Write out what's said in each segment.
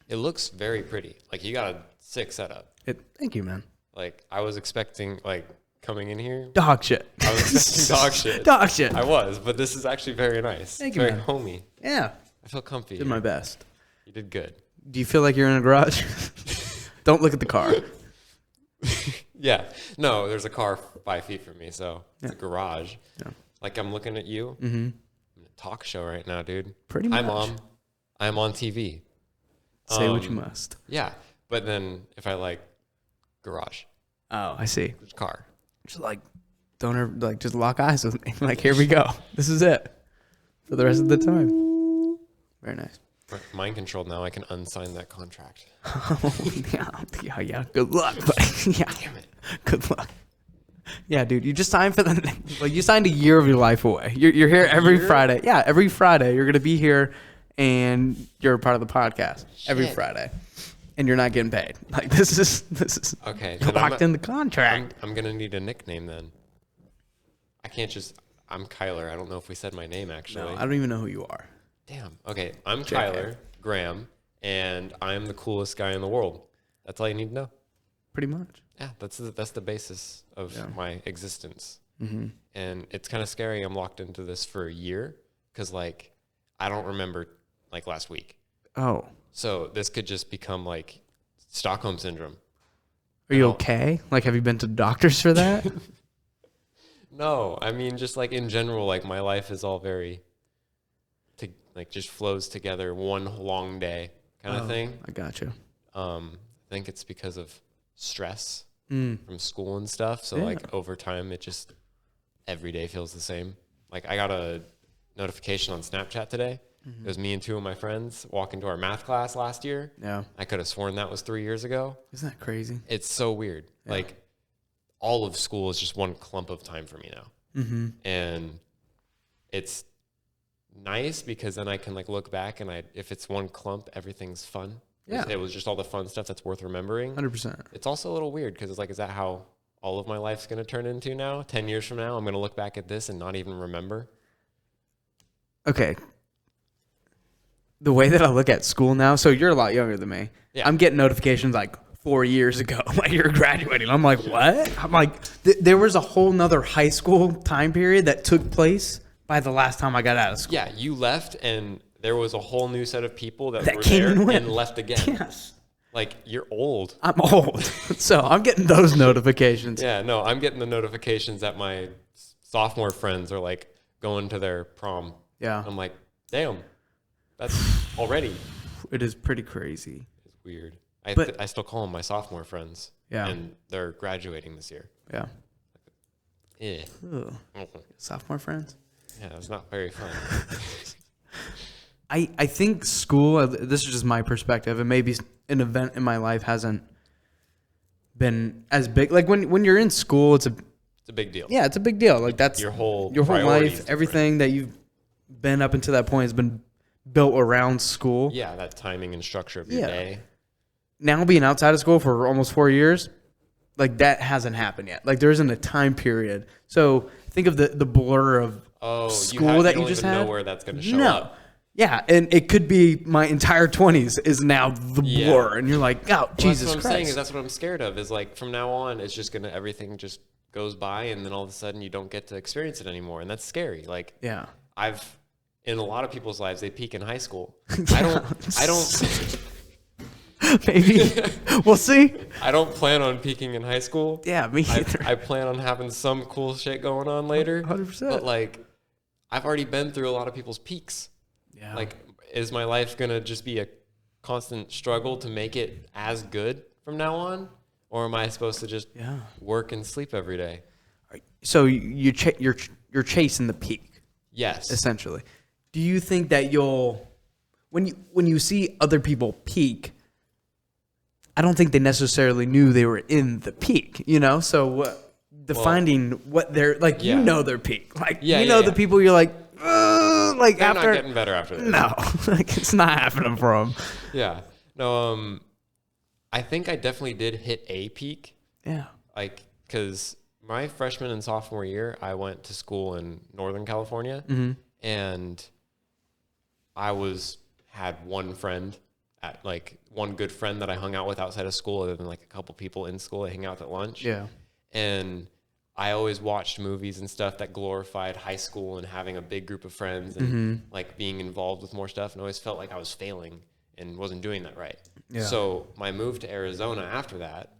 It looks very pretty. Like, you got a sick setup. Thank you, man. Like, I was expecting, like, coming in here. Dog shit. I was expecting dog shit. Dog shit. I was, but this is actually very nice. Thank you, very man. homey. Yeah. I feel comfy. Did my best. You did good. Do you feel like you're in a garage? Don't look at the car. Yeah. No, there's a car 5 feet from me, so it's a garage. Yeah. Like, I'm looking at you. Mm-hmm. I'm in a talk show right now, dude. Pretty much. Hi, Mom. I'm on TV. Say what you must. Yeah. But then if I like garage. Oh, I see. There's car. Just like, don't ever, like, just lock eyes with me. Like, here we go. This is it for the rest of the time. Very nice. Mind controlled now. I can unsign that contract. Yeah. Good luck, buddy. Yeah. Damn it. Good luck. Yeah, dude. You just signed for you signed a year of your life away. You're here every Friday. Yeah, every Friday you're gonna be here, and you're a part of the podcast every Friday, and you're not getting paid. Like this is okay. Locked in the contract. I'm gonna need a nickname then. I can't just. I'm Kyler. I don't know if we said my name actually. No, I don't even know who you are. Damn. Okay, I'm Kyler Graham, and I'm the coolest guy in the world. That's all you need to know. Pretty much. Yeah, that's the basis of my existence. Mm-hmm. And it's kind of scary. I'm locked into this for a year because, like, I don't remember, like, last week. Oh. So this could just become, like, Stockholm Syndrome. Are you okay? Like, have you been to doctors for that? No, I mean, just, like, in general, like, my life is all very... like just flows together one long day kind of thing. I got you. I think it's because of stress from school and stuff. So like over time, it just every day feels the same. Like I got a notification on Snapchat today. It was me and 2 of my friends walking to our math class last year. Yeah. I could have sworn that was 3 years ago. Isn't that crazy? It's so weird. Yeah. Like all of school is just one clump of time for me now. Mm-hmm. And it's nice because then I can like look back and if it's one clump, everything's fun. Yeah. It was just all the fun stuff that's worth remembering. 100%. It's also a little weird because it's like, is that how all of my life's going to turn into now? 10 years from now, I'm going to look back at this and not even remember. Okay. The way that I look at school now, so you're a lot younger than me. Yeah. I'm getting notifications like 4 years ago, like you're graduating. I'm like, what? I'm like, there was a whole nother high school time period that took place by the last time I got out of school. Yeah, you left and there was a whole new set of people that were there and left again. Yes. Like, you're old. I'm old. So I'm getting those notifications. Yeah, no, I'm getting the notifications that my sophomore friends are like going to their prom. Yeah. I'm like, damn, that's already. It is pretty crazy. It's weird. I still call them my sophomore friends. Yeah. And they're graduating this year. Yeah. Yeah. Sophomore friends? Yeah, it's not very fun. I think school, this is just my perspective, and maybe an event in my life hasn't been as big. Like when you're in school, it's a big deal. Yeah, it's a big deal. Like that's your whole life, everything that you've been up until that point has been built around school. Yeah, that timing and structure of your day. Now being outside of school for almost 4 years, like that hasn't happened yet. Like there isn't a time period. So think of the blur of school that you just had. You don't even know where that's going to show up. Yeah, and it could be my entire 20s is now the blur, and you're like, oh, Jesus Christ. That's what I'm saying is that's what I'm scared of is like from now on, it's just everything just goes by, and then all of a sudden you don't get to experience it anymore, and that's scary. Like, in a lot of people's lives, they peak in high school. I don't. Maybe. We'll see. I don't plan on peaking in high school. Yeah, me either. I plan on having some cool shit going on later. 100%. But like, I've already been through a lot of people's peaks. Yeah. Like, is my life going to just be a constant struggle to make it as good from now on? Or am I supposed to just work and sleep every day? So you're chasing the peak. Yes. Essentially. Do you think that when you see other people peak, I don't think they necessarily knew they were in the peak, you know? So finding what they're like, you know, their peak. Like, the people you're like, like they're after not getting better after this. No, like it's not happening for them. Yeah. No, I think I definitely did hit a peak. Yeah. Like, because my freshman and sophomore year, I went to school in Northern California, and I had one friend at like one good friend that I hung out with outside of school, other than like a couple people in school I hang out at lunch. Yeah. And I always watched movies and stuff that glorified high school and having a big group of friends and like being involved with more stuff, and always felt like I was failing and wasn't doing that right. Yeah. So my move to Arizona after that,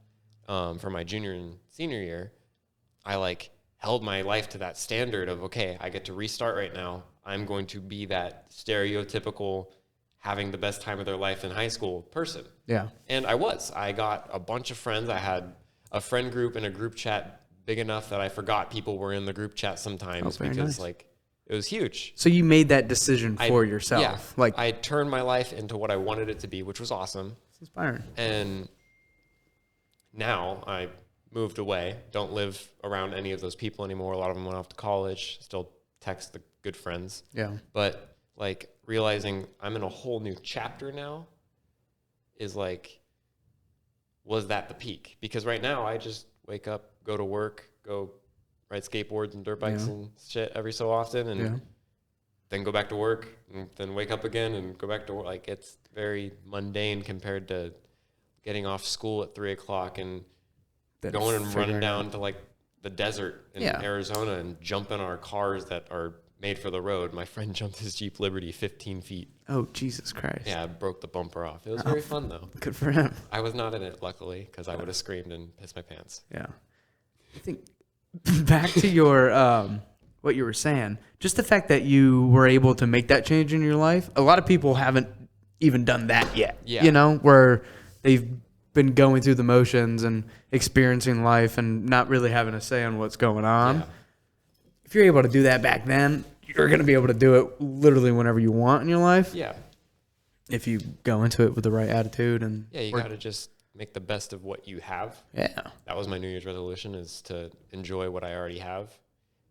for my junior and senior year, I like held my life to that standard of, okay, I get to restart right now. I'm going to be that stereotypical having the best time of their life in high school person. Yeah. And I got a bunch of friends. I had a friend group and a group chat big enough that I forgot people were in the group chat sometimes because like it was huge. So you made that decision for yourself. Yeah. Like I turned my life into what I wanted it to be, which was awesome. It's inspiring. And now I moved away, don't live around any of those people anymore. A lot of them went off to college, still text the good friends. Yeah. But like realizing I'm in a whole new chapter now is like, was that the peak? Because right now I just wake up, go to work, go ride skateboards and dirt bikes and shit every so often, and then go back to work, and then wake up again and go back to work. Like it's very mundane compared to getting off school at 3:00 and going and running down to like the desert in Arizona and jumping our cars that are made for the road. My friend jumped his Jeep Liberty 15 feet. Oh, Jesus Christ. Yeah, broke the bumper off. It was very fun though. Good for him. I was not in it, luckily, because I would have screamed and pissed my pants. Yeah. I think back to your what you were saying, just the fact that you were able to make that change in your life. A lot of people haven't even done that yet. Yeah. You know, where they've been going through the motions and experiencing life and not really having a say on what's going on. Yeah. If you're able to do that back then, you're going to be able to do it literally whenever you want in your life. Yeah. If you go into it with the right attitude and you got to just make the best of what you have. Yeah. That was my New Year's resolution, is to enjoy what I already have,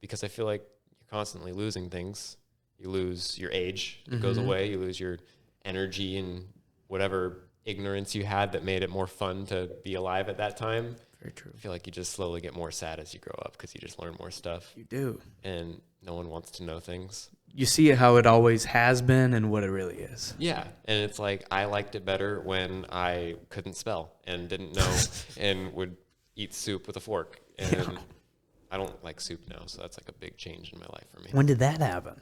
because I feel like you're constantly losing things. You lose your age, it goes away. You lose your energy and whatever ignorance you had that made it more fun to be alive at that time. Very true. I feel like you just slowly get more sad as you grow up because you just learn more stuff. You do. And no one wants to know things. You see how it always has been and what it really is. Yeah. And it's like, I liked it better when I couldn't spell and didn't know and would eat soup with a fork. And I don't like soup now, so that's like a big change in my life for me. When did that happen?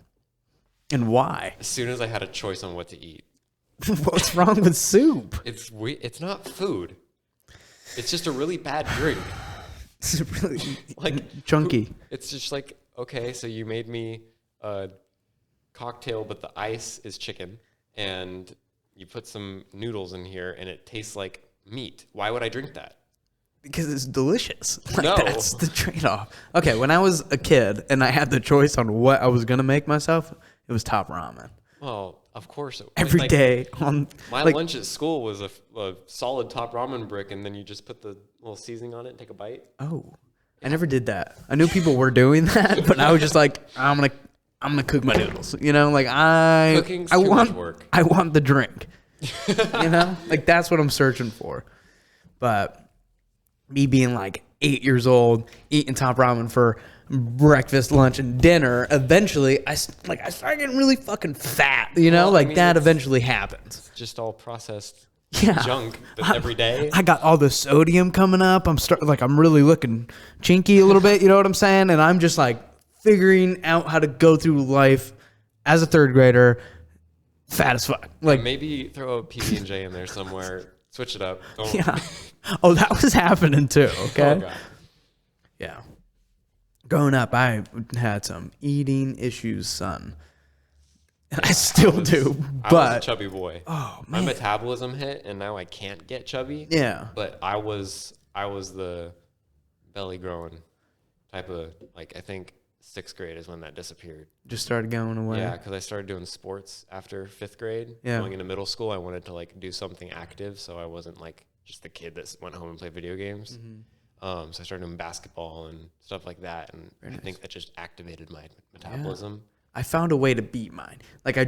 And why? As soon as I had a choice on what to eat. What's wrong with soup? It's not food. It's just a really bad drink. It's really like chunky. It's just like, okay, so you made me a cocktail, but the ice is chicken, and you put some noodles in here, and it tastes like meat. Why would I drink that? Because it's delicious. Like, no. That's the trade-off. Okay, when I was a kid and I had the choice on what I was going to make myself, it was Top Ramen. Well, of course. Every day on my lunch at school was a solid Top Ramen brick, and then you just put the little seasoning on it and take a bite. Oh, I never did that. I knew people were doing that, but I was just like, I'm gonna cook my noodles. You know, like I want the drink. You know, like that's what I'm searching for. But me being like 8 years old, eating Top Ramen for breakfast, lunch, and dinner, eventually I started getting really fucking fat, you know, that eventually happens. It's just all processed junk every day. I got all the sodium coming up. I'm really looking chinky a little bit, you know what I'm saying? And I'm just like figuring out how to go through life as a third grader, fat as fuck. Like maybe throw a PB&J in there somewhere, switch it up. Yeah. Oh, that was happening too, okay? Oh, God. Yeah. Growing up, I had some eating issues, son. And I still do, but... I was a chubby boy. Oh, man. My metabolism hit, and now I can't get chubby. Yeah. But I was the belly growing type of... Like, I think 6th grade is when that disappeared. Just started going away? Yeah, because I started doing sports after 5th grade. Yeah. Going into middle school, I wanted to, like, do something active, so I wasn't, like, just the kid that went home and played video games. Mm-hmm. So I started doing basketball and stuff like that, and I think that just activated my metabolism. Yeah. I found a way to beat mine. Like I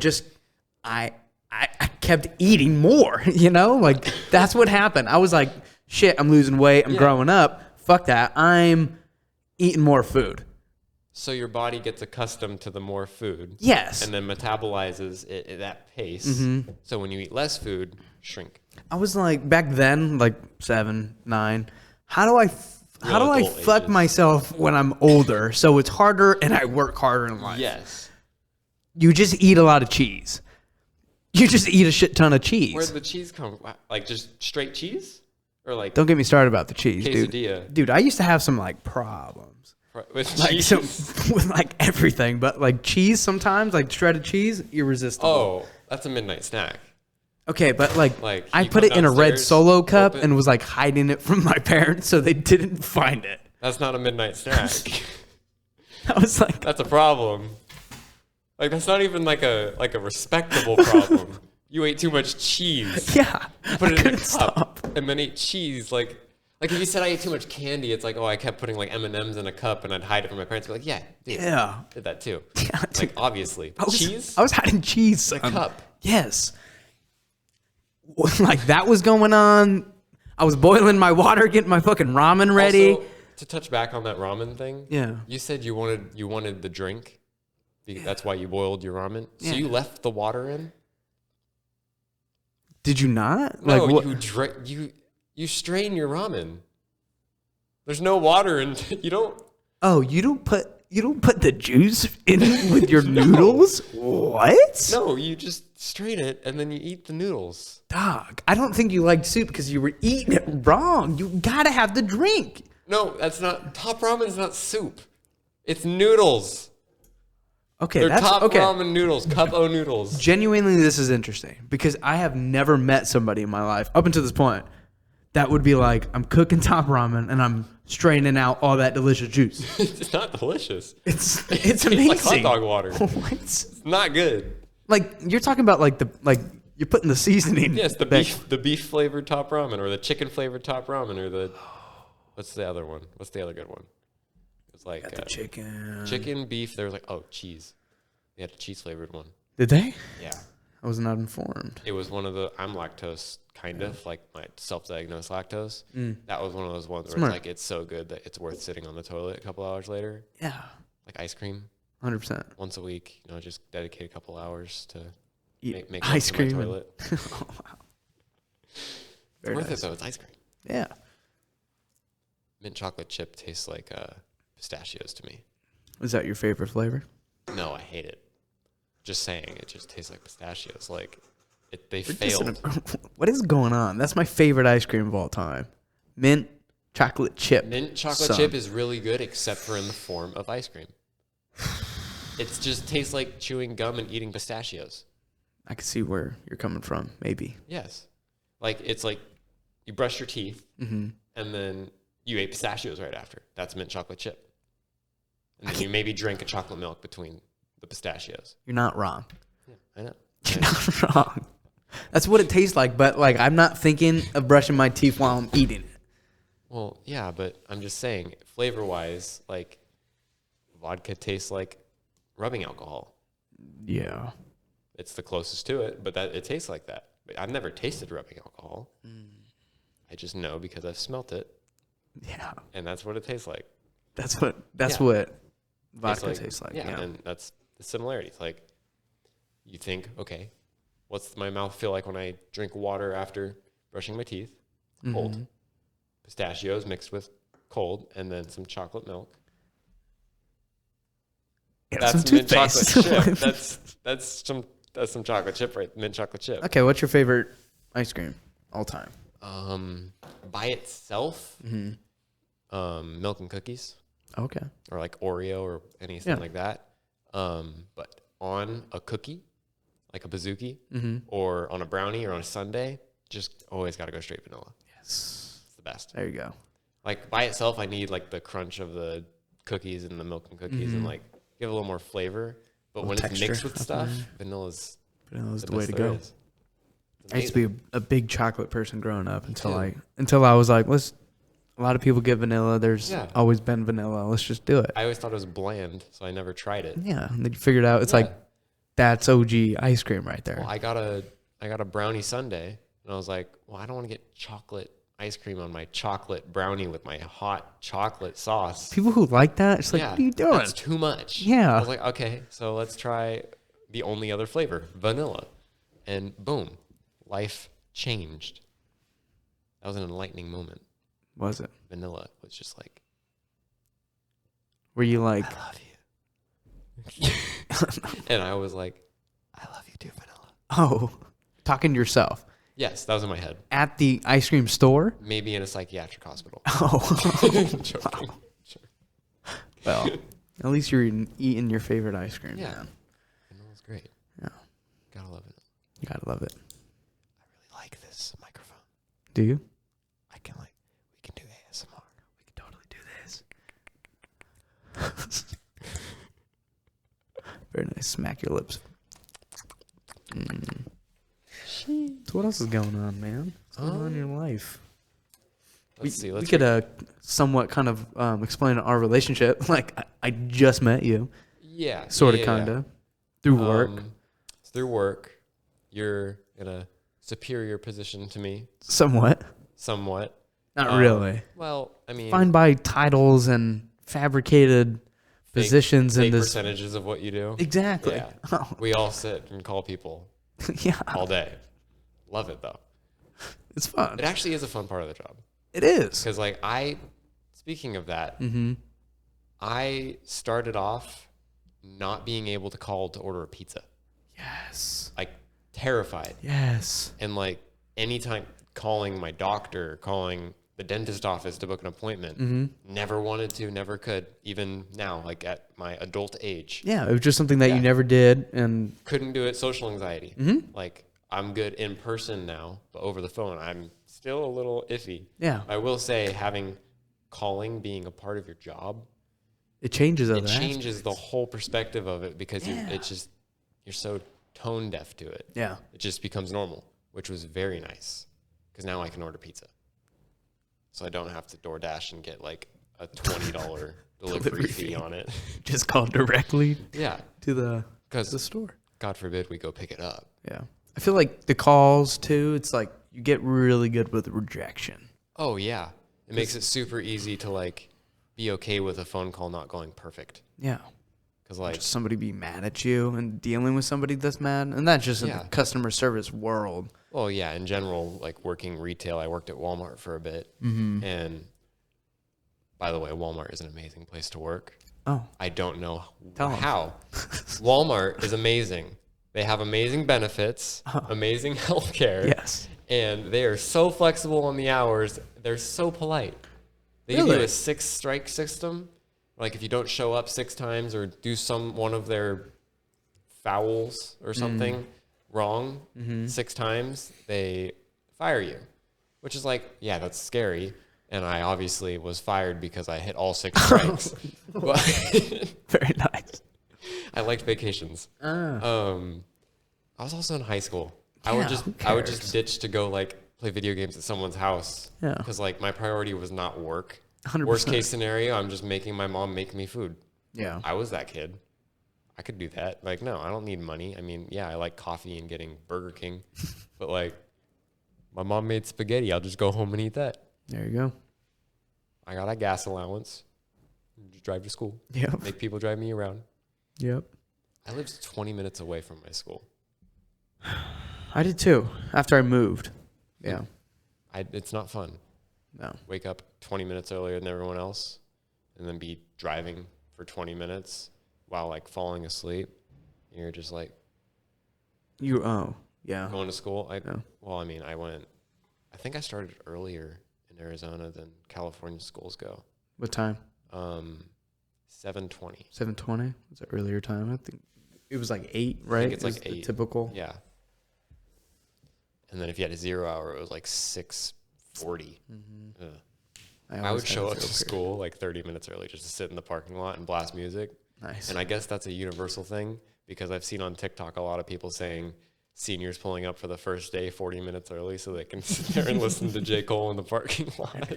kept eating more, you know? Like that's what happened. I was like, shit, I'm losing weight, I'm growing up. Fuck that. I'm eating more food. So your body gets accustomed to the more food. Yes. And then metabolizes it at that pace. So when you eat less food, shrink. I was like, back then, like 7, 9, how do I fuck ages. myself when I'm older so it's harder and I work harder in life? Yes. You just eat a lot of cheese. You just eat a shit ton of cheese. Where'd the cheese come from? Like just straight cheese? Or like Don't get me started about the cheese, quesadilla. Dude, I used to have some like problems. With Like cheese? with like everything, but like cheese sometimes, like shredded cheese, irresistible. Oh, that's a midnight snack. Okay, but like I you put come it in a red downstairs, Solo cup open- and was like hiding it from my parents so they didn't find it. That's not a midnight snack. I was like, That's a problem. Like that's not even like a respectable problem. You ate too much cheese. yeah, You put I it in a couldn't cup stop. and then ate cheese. Like if you said I ate too much candy, it's like, oh, I kept putting like M&Ms in a cup and I'd hide it from my parents. Be like, yeah, dude, Yeah. did that too. Yeah, dude. Like obviously, cheese. I was hiding cheese. A cup. Yes. Like that was going on. I was boiling my water, getting my fucking ramen ready. Also, to touch back on that ramen thing. Yeah. You said you wanted the drink. That's why you boiled your ramen. So Yeah. you left the water in? Did you not? No, like what? you strain your ramen. There's no water in you don't. Oh, you don't put the juice in with your noodles? What? No, you just strain it and then you eat the noodles. Dog, I don't think you liked soup because you were eating it wrong. You gotta have the drink. No, that's not top ramen's not soup. It's noodles. Okay, They're that's top okay. ramen noodles, cup o noodles. Genuinely, this is interesting because I have never met somebody in my life up until this point that would be like, I'm cooking top ramen and I'm straining out all that delicious juice. It's not delicious. It's It's amazing. like hot dog water. What? It's not good. Like you're talking about like you're putting the seasoning. Yes, the beef flavored top ramen or the chicken flavored top ramen or the what's the other one? What's the other good one? It's like the chicken. chicken, beef. There was like cheese. They had a cheese flavored one. Did they? Yeah, I was not informed. it was one of the. I'm lactose, kind of like my self-diagnosed lactose. That was one of those ones where Smart. it's like it's so good that it's worth sitting on the toilet a couple hours later. Yeah, Like ice cream 100%. once a week. Just dedicate a couple hours to Eat make ice love to my cream. toilet. Oh, wow. Very Worth nice. it though. It's ice cream. Yeah. Mint chocolate chip tastes like pistachios to me. Is that your favorite flavor? No, I hate it. Just saying, it just tastes like pistachios. Like they We're just failed. what is going on? That's my favorite ice cream of all time. Mint chocolate chip. Mint chocolate chip is really good, except for in the form of ice cream. It just tastes like chewing gum and eating pistachios. I can see where you're coming from. Maybe. Yes, like it's like you brush your teeth Mm-hmm. and then you ate pistachios right after. That's mint chocolate chip. And then you maybe drink a chocolate milk between the pistachios. You're not wrong. Yeah, I know. You're not wrong. That's what it tastes like, but like I'm not thinking of brushing my teeth while I'm eating it. Well, yeah, but I'm just saying, flavor-wise, like vodka tastes like rubbing alcohol. Yeah. It's the closest to it, but it tastes like that. But I've never tasted rubbing alcohol. I just know because I've smelt it, Yeah. and that's what it tastes like. That's what vodka tastes like. Yeah, and that's the similarities. Like, you think, okay, what's my mouth feel like when I drink water after brushing my teeth? Cold. Pistachios mixed with cold, and then some chocolate milk. Yeah, That's some mint chocolate toothpaste. chip. That's some chocolate chip, right? Mint chocolate chip. Okay, what's your favorite ice cream all time? By itself, milk and cookies, Okay. or like Oreo or anything Yeah. like that. But on a cookie, like a bazooki, or on a brownie or on a sundae, just always got to go straight vanilla. Yes. It's the best. There you go. Like by itself, I need like the crunch of the cookies and the milk and cookies and like give a little more flavor. But when it's texture mixed with up stuff, there. vanilla's Vanilla's the the way best to there go. is. It's I used to amazing. be a big chocolate person growing up until too. I was like, a lot of people get vanilla. There's Yeah. always been vanilla. Let's just do it. I always thought it was bland, so I never tried it. Yeah. And then you figured out it's Yeah. like, that's OG ice cream right there. Well, I got a brownie sundae, and I was like, well, I don't want to get chocolate ice cream on my chocolate brownie with my hot chocolate sauce. People who like that, it's like, Yeah, what are you doing? That's too much. Yeah. I was like, okay, so let's try the only other flavor, vanilla. And boom, life changed. That was an enlightening moment. Was it? Vanilla was just like, were you like, I love you. And I was like, I love you too, Vanilla. oh, talking to yourself? Yes, that was in my head. At the ice cream store? Maybe in a psychiatric hospital. Oh. Joking. Sure. Well, at least you're eating your favorite ice cream. Yeah. Man. Vanilla's great. Yeah. Gotta love it. You gotta love it. I really like this microphone. Do you? We can do ASMR. We can totally do this. Very nice. Smack your lips. So what else is going on, man? What's going on in your life? Let's see. We could somewhat kind of explain our relationship. Like, I just met you. Yeah. Sort of, kind of. Through work. Through work. You're in a superior position to me. Somewhat. Not really. Well, I mean. Defined by titles and fabricated positions fake in this. Percentages of what you do. Exactly. Yeah. Oh. We all sit and call people Yeah. all day. Love it, though. It's fun. It actually is a fun part of the job. It is. Because, like, speaking of that, I started off not being able to call to order a pizza. Yes. Like, terrified. Yes. And, like, anytime calling my doctor, calling the dentist office to book an appointment, never wanted to, never could, even now, like, at my adult age. Yeah, it was just something that you never did. And couldn't do it, social anxiety. Like, I'm good in person now, but over the phone, I'm still a little iffy. Yeah. I will say calling being a part of your job, it changes it changes the whole perspective of it because you're so tone deaf to it. Yeah. It just becomes normal, which was very nice because now I can order pizza. So I don't have to DoorDash and get like a $20 delivery fee on it. Just call directly to the store. God forbid we go pick it up. Yeah. I feel like the calls too, it's like you get really good with rejection. Oh yeah. It makes it super easy to like be okay with a phone call not going perfect. Yeah. Cause like just somebody be mad at you and dealing with somebody that's mad. And that's just in the customer service world. Well, yeah, in general, like working retail, I worked at Walmart for a bit. And by the way, Walmart is an amazing place to work. Oh. I don't know how. Walmart is amazing. They have amazing benefits, amazing healthcare. Yes. And they are so flexible on the hours. They're so polite. They give you a 6-strike system. Like if you don't show up 6 times or do one of their fouls or something wrong 6 times, they fire you. Which is like, yeah, that's scary. And I obviously was fired because I hit all 6 strikes. But very nice. I liked vacations. I was also in high school. I would just ditch to go like play video games at someone's house. Yeah. Because like my priority was not work. 100%. Worst case scenario, I'm just making my mom make me food. Yeah. I was that kid. I could do that. Like, no, I don't need money. I mean, yeah, I like coffee and getting Burger King. But like, my mom made spaghetti. I'll just go home and eat that. There you go. I got a gas allowance. Just drive to school. Yep. Make people drive me around. Yep. I lived 20 minutes away from my school. I did too, after I moved. Yeah. It's not fun. No. Wake up 20 minutes earlier than everyone else and then be driving for 20 minutes while like falling asleep. You're just like yeah. Going to school. Well, I mean, I think I started earlier in Arizona than California schools go. What time? 7:20. 7:20? Was it earlier time? I think it was like 8, right? I think it's like 8. Typical. Yeah. And then if you had a 0 hour, it was like 6:40. I would show up to school like 30 minutes early just to sit in the parking lot and blast music. Nice. And I guess that's a universal thing because I've seen on TikTok a lot of people saying seniors pulling up for the first day 40 minutes early so they can sit there and listen to J. Cole in the parking lot.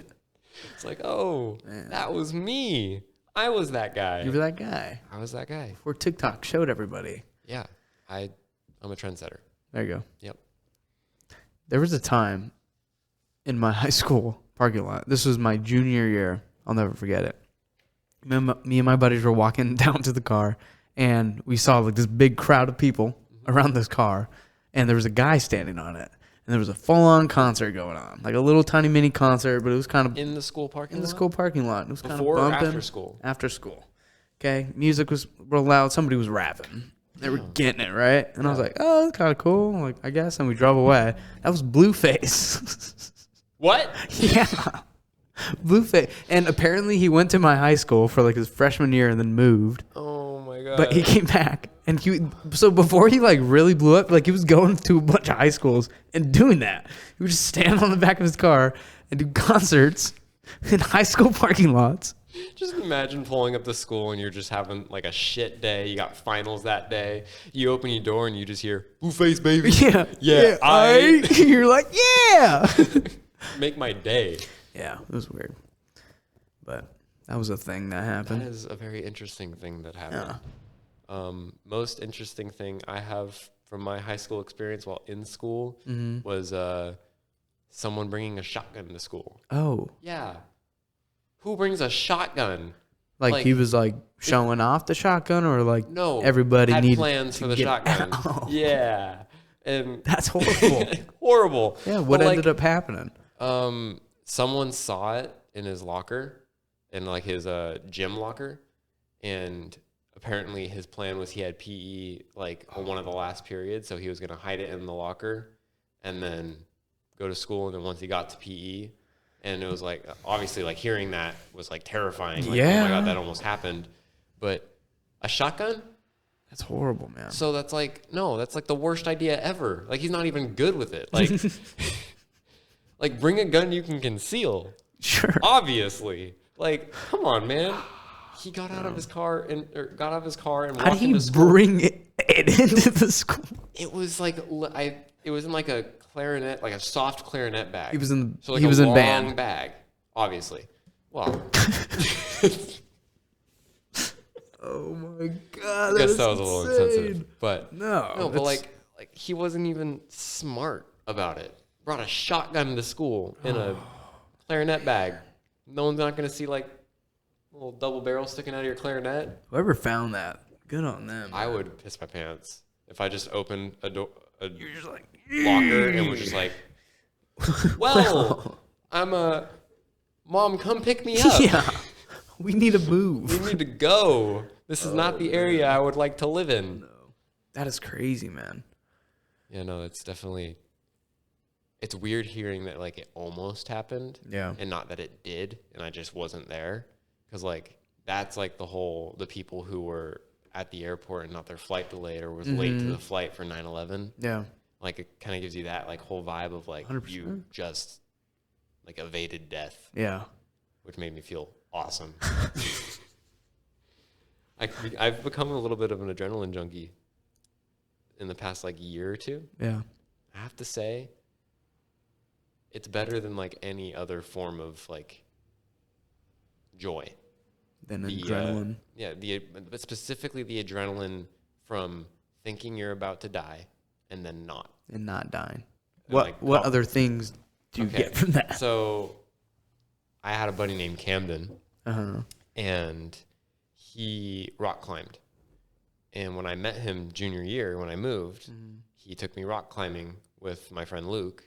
It's like, oh, man, that was me. I was that guy. You were that guy. I was that guy. Before TikTok showed everybody. Yeah. I'm a trendsetter. There you go. Yep. There was a time in my high school parking lot. This was my junior year. I'll never forget it. Me and my buddies were walking down to the car, and we saw like this big crowd of people around this car, and there was a guy standing on it. and there was a full-on concert going on, like a little tiny mini concert, but it was kind of in the school parking lot. It was kind of Before or bumping. after school? After school. Okay, music was real loud. Somebody was rapping. They were getting it right, and I was like, "Oh, that's kind of cool." Like, I guess, and we drove away. That was Blueface. What? Yeah, Blueface. And apparently, he went to my high school for like his freshman year, and then moved. Oh my god! But he came back, and so before he like really blew up, like he was going to a bunch of high schools and doing that. He would just stand on the back of his car and do concerts in high school parking lots. Just imagine pulling up to school and you're just having like a shit day. You got finals that day. You open your door and you just hear Blueface, baby. Yeah. Yeah. You're like, yeah. Make my day. Yeah, it was weird. But that was a thing that happened. That is a very interesting thing that happened. Yeah. Most interesting thing I have from my high school experience while in school was someone bringing a shotgun to school. Oh. Yeah. Who brings a shotgun? Like he was like showing off the shotgun, or like no, everybody had needed plans for the shotgun. Oh. Yeah. And that's horrible. Horrible. Yeah, what ended up happening? Someone saw it in his locker, in like his gym locker, and apparently his plan was he had PE like on one of the last periods, so he was gonna hide it in the locker and then go to school, and then once he got to PE, and it was like obviously like hearing that was like terrifying. Like, yeah. Oh my god, that almost happened. But a shotgun? That's horrible, man. So that's like the worst idea ever. Like he's not even good with it. Like like bring a gun you can conceal. Sure. Obviously. Like, come on, man. He got out of his car and walked into school. How did he bring it into the school? It was like it was in like a clarinet, like a soft clarinet bag. He was in so like he was a in long band bag, obviously. Well. Oh my god. I guess that was a little insensitive. But no, but like he wasn't even smart about it. Brought a shotgun to school in a clarinet bag. No one's not gonna see like a little double barrel sticking out of your clarinet. Whoever found that, good on them. I would piss my pants if I just opened You're just like locker and was just like, well, I'm a mom. Come pick me up. Yeah, we need to move. We need to go. This is not the area I would like to live in. No, that is crazy, man. Yeah, no, it's definitely. It's weird hearing that like it almost happened. Yeah. And not that it did, and I just wasn't there, because like that's like the people who were at the airport and not their flight delayed or was late to the flight for 9/11. Yeah. Like it kind of gives you that like whole vibe of like 100%. You just like evaded death. Yeah. Which made me feel awesome. I've become a little bit of an adrenaline junkie in the past like year or two. Yeah. I have to say, it's better than like any other form of like joy. Than adrenaline. But specifically the adrenaline from thinking you're about to die and then not. And not dying. And What other things do you get from that? So I had a buddy named Camden, and he rock climbed. And when I met him junior year, when I moved, he took me rock climbing with my friend Luke.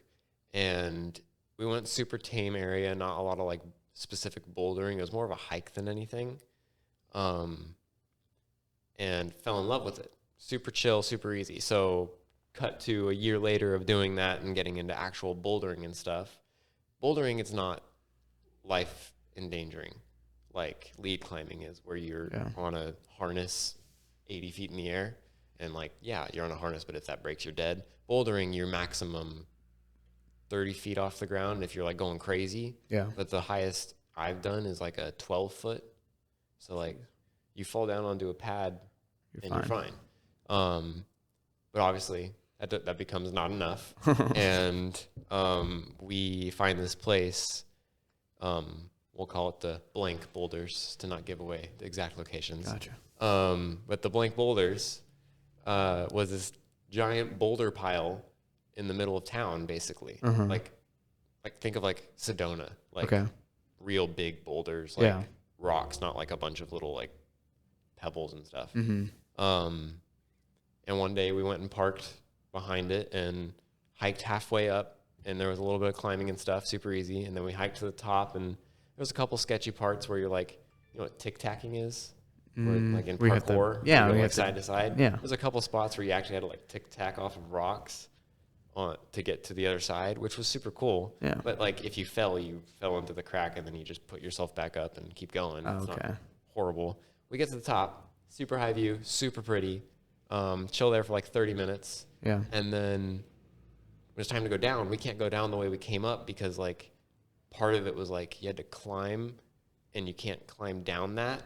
And we went super tame area, not a lot of like specific bouldering. It was more of a hike than anything. And fell in love with it. Super chill, super easy. So cut to a year later of doing that and getting into actual bouldering and stuff. Bouldering, it's not life endangering like lead climbing is, where you're on a harness 80 feet in the air. And like, yeah, you're on a harness, but if that breaks, you're dead. Bouldering, you're maximum 30 feet off the ground if you're like going crazy. Yeah. But the highest I've done is like a 12 foot. So like you fall down onto a pad you're fine. But obviously that becomes not enough. And we find this place, we'll call it the blank boulders to not give away the exact locations. Gotcha. But the blank boulders was this giant boulder pile in the middle of town, basically. Like think of like Sedona, like real big boulders, like rocks, not like a bunch of little like pebbles and stuff. And one day we went and parked behind it, and hiked halfway up, and there was a little bit of climbing and stuff, super easy. And then we hiked to the top, and there was a couple sketchy parts where you're like, you know what tic-tacking is? Where, like in parkour, you go like side to side. Yeah. There's a couple spots where you actually had to like tic-tac off of rocks to get to the other side, which was super cool. Yeah. But like if you fell into the crack, and then you just put yourself back up and keep going. It's not horrible. We get to the top, super high view, super pretty. Chill there for like 30 minutes. Yeah. And then when it's time to go down, we can't go down the way we came up because like part of it was like you had to climb, and you can't climb down that.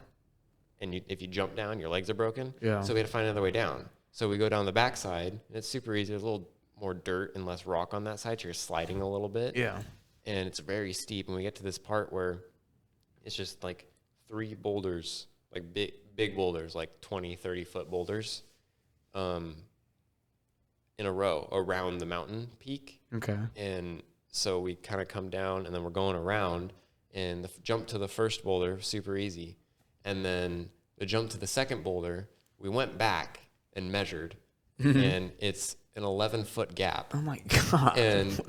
And if you jump down, your legs are broken. Yeah. So we had to find another way down. So we go down the backside, and it's super easy. There's a little more dirt and less rock on that side. So you're sliding a little bit. Yeah. And it's very steep. And we get to this part where it's just like 3 boulders, like big boulders, like 20, 30-foot boulders, in a row around the mountain peak. Okay. And so we kind of come down, and then we're going around, and the jump to the first boulder, super easy. And then the jump to the second boulder, we went back and measured, and it's an 11-foot gap. Oh my God. And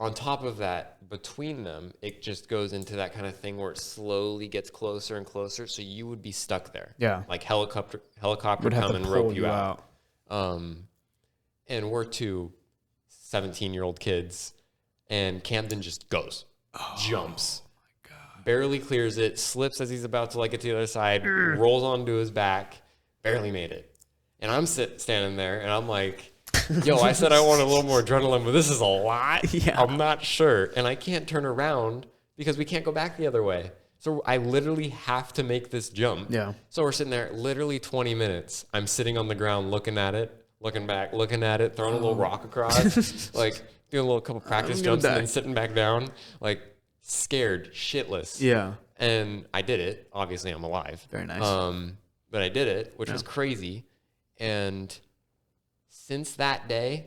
on top of that, between them, it just goes into that kind of thing where it slowly gets closer and closer. So you would be stuck there. Yeah. Like helicopter come and rope you out. And we're 2 17-year-old kids, and Camden just goes, jumps. Barely clears it, slips as he's about to like get to the other side, rolls onto his back, barely made it. And I'm standing there, and I'm like, yo, I said I want a little more adrenaline, but this is a lot. Yeah. I'm not sure. And I can't turn around because we can't go back the other way. So I literally have to make this jump. Yeah. So we're sitting there literally 20 minutes. I'm sitting on the ground looking at it, looking back, looking at it, throwing a little rock across, like doing a little couple practice jumps and then sitting back down, like scared shitless. Yeah. And I did it. Obviously, I'm alive. Very nice. But I did it, which was crazy. And since that day,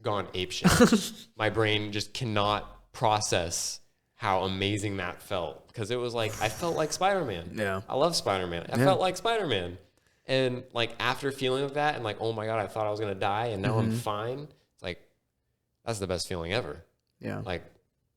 gone apeshit. My brain just cannot process how amazing that felt, because it was like I felt like Spider-Man. Yeah. I love Spider-Man. I felt like Spider-Man. And like after feeling like that, and like, oh my God, I thought I was gonna die, and now I'm fine. It's like that's the best feeling ever. Yeah. Like,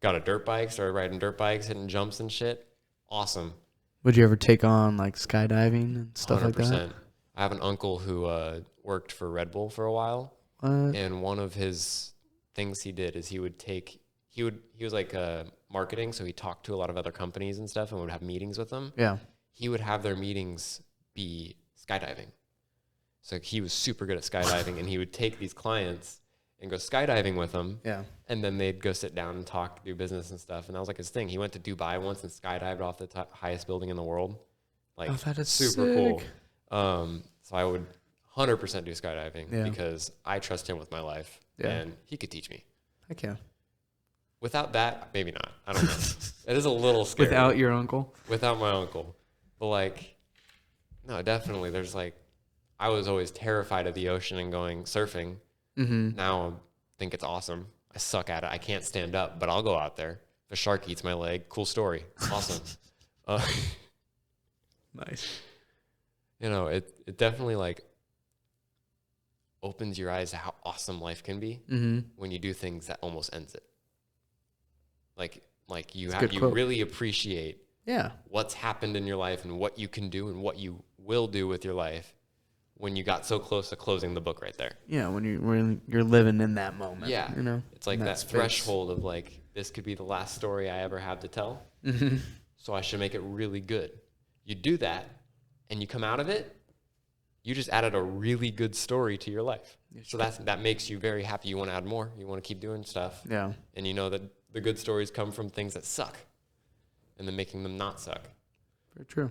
got a dirt bike, started riding dirt bikes, hitting jumps and shit. Awesome. Would you ever take on like skydiving and stuff 100%. like that? I have an uncle who worked for Red Bull for a while, and one of his things he did is he was like marketing, so he talked to a lot of other companies and stuff, and would have meetings with them. Yeah. He would have their meetings be skydiving. So he was super good at skydiving, and he would take these clients and go skydiving with them. Yeah. And then they'd go sit down and talk, do business and stuff. And that was like his thing. He went to Dubai once and skydived off the highest building in the world. Like, that is super sick. Cool. So I would 100% do skydiving because I trust him with my life, and he could teach me. Heck yeah. Without that, maybe not. I don't know. It is a little scary. Without your uncle? Without my uncle. But like, no, definitely. There's like, I was always terrified of the ocean and going surfing. Now I think it's awesome. I suck at it. I can't stand up, but I'll go out there. If a shark eats my leg, cool story. Awesome. Nice. You know, it definitely like opens your eyes to how awesome life can be when you do things that almost ends it. Like you really appreciate what's happened in your life and what you can do and what you will do with your life when you got so close to closing the book right there. Yeah, when you're living in that moment. Yeah, you know, it's like that threshold of like, this could be the last story I ever have to tell. So I should make it really good. You do that, and you come out of it, you just added a really good story to your life. So that makes you very happy. You want to add more. You want to keep doing stuff. Yeah. And you know that the good stories come from things that suck, and then making them not suck. Very true.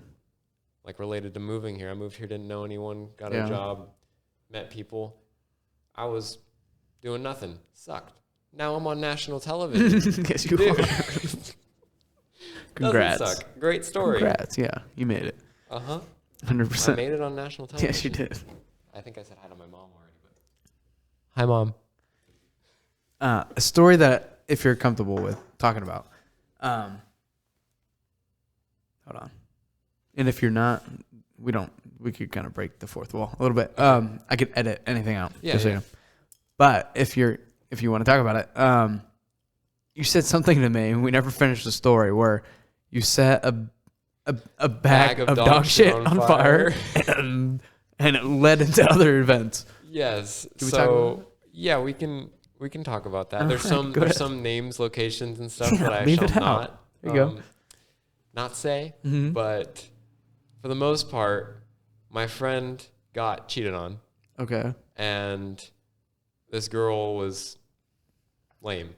Like related to moving here. I moved here, didn't know anyone, got a job, met people. I was doing nothing. Sucked. Now I'm on national television. Yes, you are. Congrats. Doesn't suck. Great story. Congrats. Yeah, you made it. 100%. I made it on national television. Yes, you did. I think I said hi to my mom already. But hi, Mom. A story that, if you're comfortable with talking about, hold on. And if you're not, we could kind of break the fourth wall a little bit. I could edit anything out. Yeah. But if you want to talk about it, you said something to me, and we never finished the story, where you set a bag of dog shit on fire and it led into other events. Yes. So yeah, we can talk about that. There's some names, locations, and stuff that I shall not not say. But for the most part, my friend got cheated on. Okay. And this girl was lame,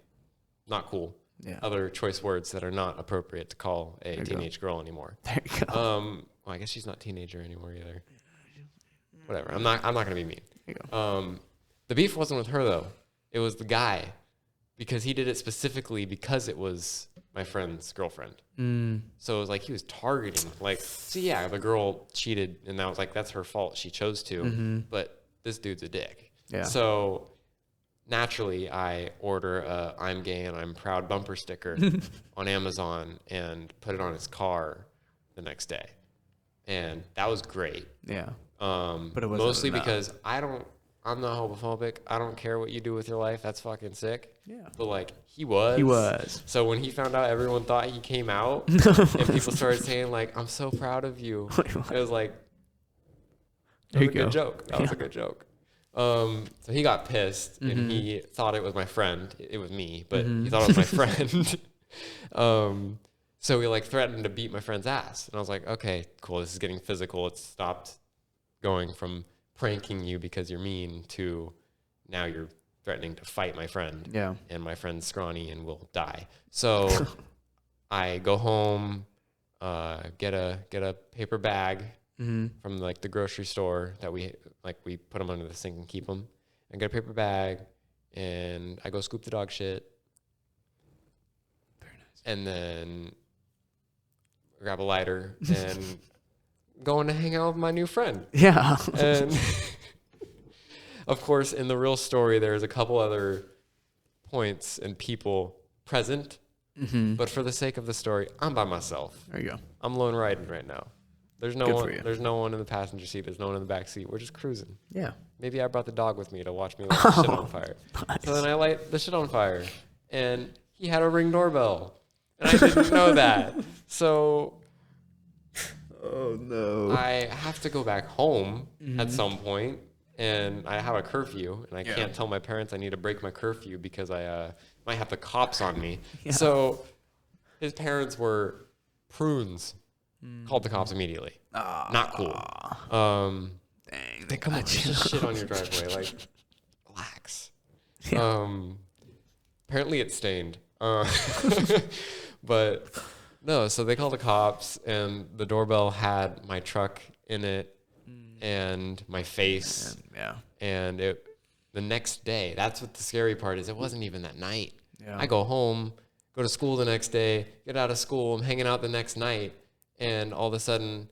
not cool. Yeah. Other choice words that are not appropriate to call a teenage girl anymore. There you go. Well, I guess she's not a teenager anymore either. Whatever. I'm not gonna be mean. There you go. The beef wasn't with her though. It was the guy, because he did it specifically because it was my friend's girlfriend. So it was like he was targeting. Like, so yeah, the girl cheated, and that was like that's her fault. She chose to, but this dude's a dick. Yeah. So naturally, I order a "I'm gay and I'm proud" bumper sticker on Amazon and put it on his car the next day, and that was great. Yeah. But it wasn't mostly enough. Because I'm not homophobic. I don't care what you do with your life. That's fucking sick. Yeah. But like he was. So when he found out, everyone thought he came out, and people started saying like, "I'm so proud of you." It was like, that was a good joke. That was a good joke. So he got pissed, and he thought it was my friend. It was me, but he thought it was my friend. So he like threatened to beat my friend's ass, and I was like, "Okay, cool. This is getting physical. It's stopped going from pranking you because you're mean to now you're threatening to fight my friend." Yeah. And my friend's scrawny and will die. So I go home, get a paper bag from like the grocery store that we put them under the sink and keep them, and get a paper bag, and I go scoop the dog shit. Very nice. And then grab a lighter and going to hang out with my new friend. Yeah. And of course, in the real story, there's a couple other points and people present. But for the sake of the story, I'm by myself. There you go. I'm lone riding right now. There's no one. There's no one in the passenger seat. There's no one in the back seat. We're just cruising. Yeah. Maybe I brought the dog with me to watch me light the shit on fire. Nice. So then I light the shit on fire, and he had a Ring doorbell, and I didn't know that. So. Oh no. I have to go back home at some point, and I have a curfew, and I can't tell my parents I need to break my curfew because I might have the cops on me. Yeah. So his parents were prunes. Called the cops immediately. Not cool. Dang. They come on, just shit on your driveway. Like, relax. Yeah. Apparently it's stained. But no, so they called the cops, and the doorbell had my truck in it and my face. Yeah. And the next day, that's what the scary part is. It wasn't even that night. Yeah. I go home, go to school the next day, get out of school, I'm hanging out the next night, and all of a sudden,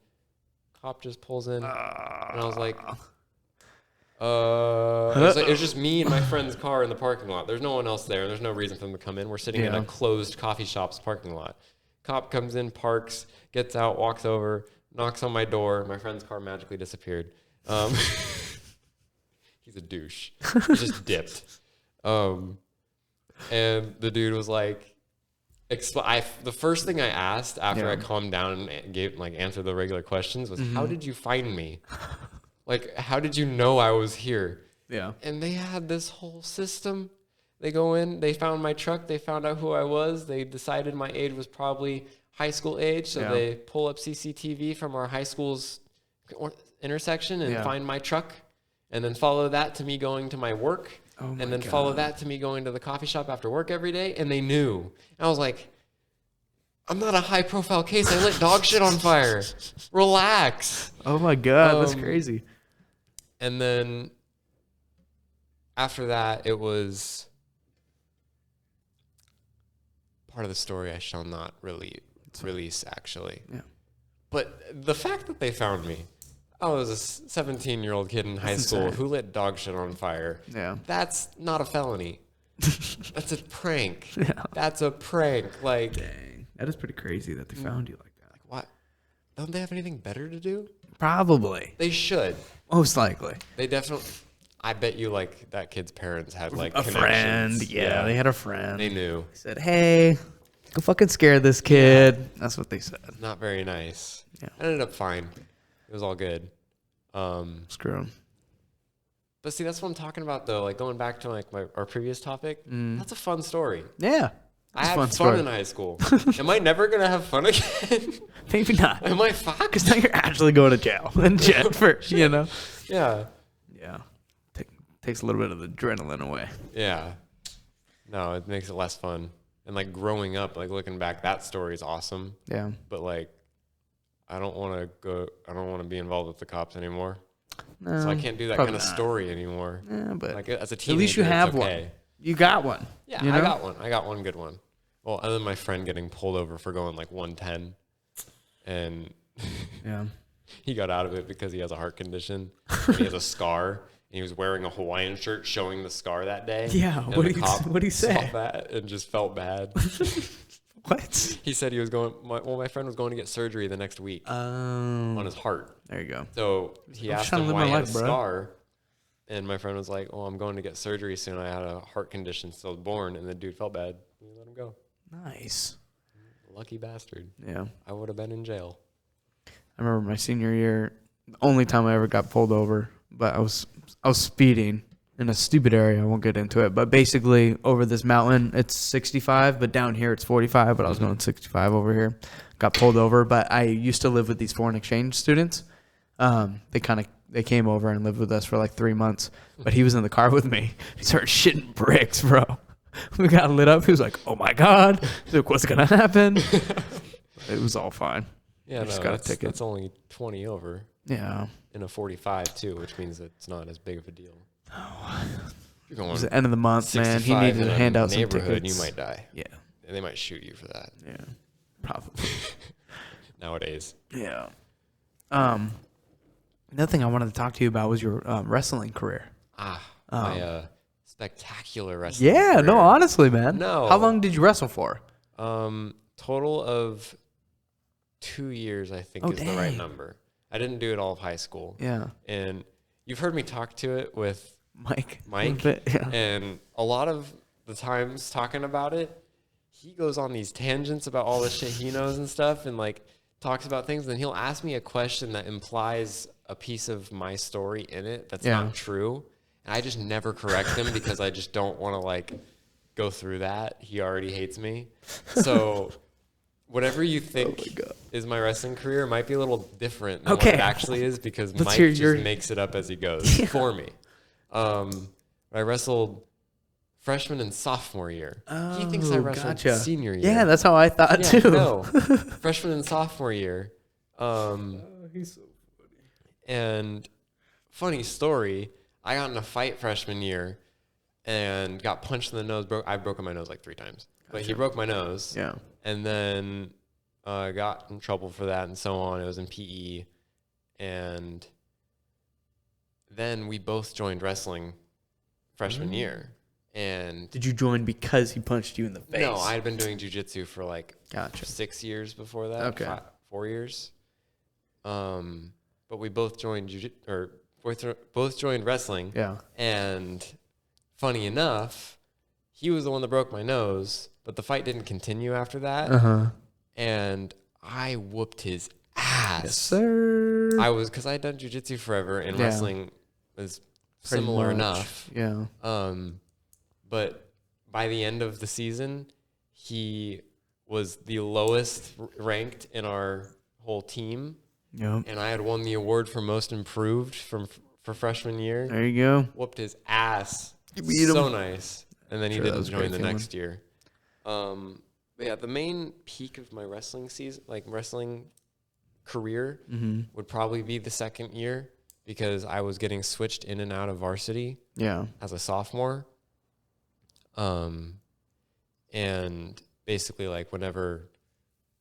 cop just pulls in, and I was like, it was just me and my friend's car in the parking lot. There's no one else there, and there's no reason for them to come in. We're sitting in a closed coffee shop's parking lot. Cop comes in, parks, gets out, walks over, knocks on my door. My friend's car magically disappeared. He's a douche. He just dipped. And the dude was like, the first thing I asked after I calmed down and answered the regular questions was, how did you find me? Like, how did you know I was here? Yeah. And they had this whole system. They go in, they found my truck, they found out who I was, they decided my age was probably high school age, so they pull up CCTV from our high school's intersection and find my truck, and then follow that to me going to my work. And then follow that to me going to the coffee shop after work every day, and they knew. And I was like, I'm not a high-profile case. I lit dog shit on fire. Relax. Oh, my God. That's crazy. And then after that, it was part of the story I shall not release, actually. Yeah. But the fact that they found me, I was a 17-year-old kid in high school who lit dog shit on fire. Yeah. That's not a felony. That's a prank. Yeah. That's a prank. Like, dang. That is pretty crazy that they found you like that. Like, what? Don't they have anything better to do? Probably. They should. Most likely. They definitely. I bet you like that kid's parents had like a friend. Yeah, they had a friend. They knew. They said, "Hey, go fucking scare this kid." Yeah. That's what they said. Not very nice. Yeah. I ended up fine. It was all good. Screw him. But see, that's what I'm talking about, though. Like going back to like our previous topic, that's a fun story. Yeah, I had fun in high school. Am I never gonna have fun again? Maybe not. Am I fucked? Because now you're actually going to jail and jet for Yeah. Yeah. Takes a little bit of the adrenaline away. Yeah. No, it makes it less fun. And like growing up, like looking back, that story is awesome. Yeah. But like, I don't want to be involved with the cops anymore. No, so I can't do that kind of story anymore. Yeah, but like as a teenager, at least you have one. You got one. Yeah, you know? I got one. I got one good one. Well, other than my friend getting pulled over for going like 110, and yeah, he got out of it because he has a heart condition. And he has a scar, and he was wearing a Hawaiian shirt showing the scar that day. Yeah, what did he say? Saw that and just felt bad. What? He said he was going. My friend was going to get surgery the next week on his heart. There you go. So he asked him why he had a scar, and my friend was like, "Oh, I'm going to get surgery soon. I had a heart condition stillborn," and the dude felt bad. We let him go. Nice. Lucky bastard. Yeah. I would have been in jail. I remember my senior year, the only time I ever got pulled over, but I was speeding in a stupid area. I won't get into it, but basically over this mountain, it's 65, but down here it's 45, but I was going 65 over here. Got pulled over, but I used to live with these foreign exchange students. They came over and lived with us for like 3 months, but he was in the car with me. He started shitting bricks, bro. We got lit up. He was like, "Oh my God." He's like, "What's going to happen?" It was all fine. Yeah, I just got a ticket. That's only 20 over. Yeah. In a 45 too, which means it's not as big of a deal. Oh. You're going it was the end of the month, man. He needed to hand out some tickets. You might die. Yeah. And they might shoot you for that. Yeah. Probably. Nowadays. Yeah. Another thing I wanted to talk to you about was your wrestling career. My spectacular wrestling career. No, honestly, man. No. How long did you wrestle for? Total of 2 years, I think, is the right number. I didn't do it all of high school. Yeah. And you've heard me talk to it with Mike. Yeah. And a lot of the times talking about it, he goes on these tangents about all the shit he knows and stuff, and like talks about things. And he'll ask me a question that implies a piece of my story in it that's not true. And I just never correct him because I just don't want to like go through that. He already hates me. So whatever you think is my wrestling career might be a little different than what it actually is because Mike just makes it up as he goes for me. I wrestled freshman and sophomore year. He thinks I wrestled senior year. Yeah, that's how I thought too. No, freshman and sophomore year. He's so funny. And funny story, I got in a fight freshman year and got punched in the nose. I've broken my nose like 3 times. But he broke my nose. Yeah. And then got in trouble for that and so on. It was in PE. And then we both joined wrestling freshman year. And did you join because he punched you in the face? No, I had been doing jiu-jitsu for like 6 years before that. Okay. 4 years. But we both joined both joined wrestling. Yeah. And funny enough, he was the one that broke my nose, but the fight didn't continue after that. And I whooped his ass. Yes, sir. Because I had done jiu-jitsu forever, and wrestling was similar enough. Yeah. But by the end of the season, he was the lowest ranked in our whole team. Yep. And I had won the award for most improved for freshman year. There you go. Whooped his ass. You beat him. So nice. And then he didn't join the next year. But yeah, the main peak of my wrestling season, like wrestling career, would probably be the second year because I was getting switched in and out of varsity. Yeah. As a sophomore. And basically like whenever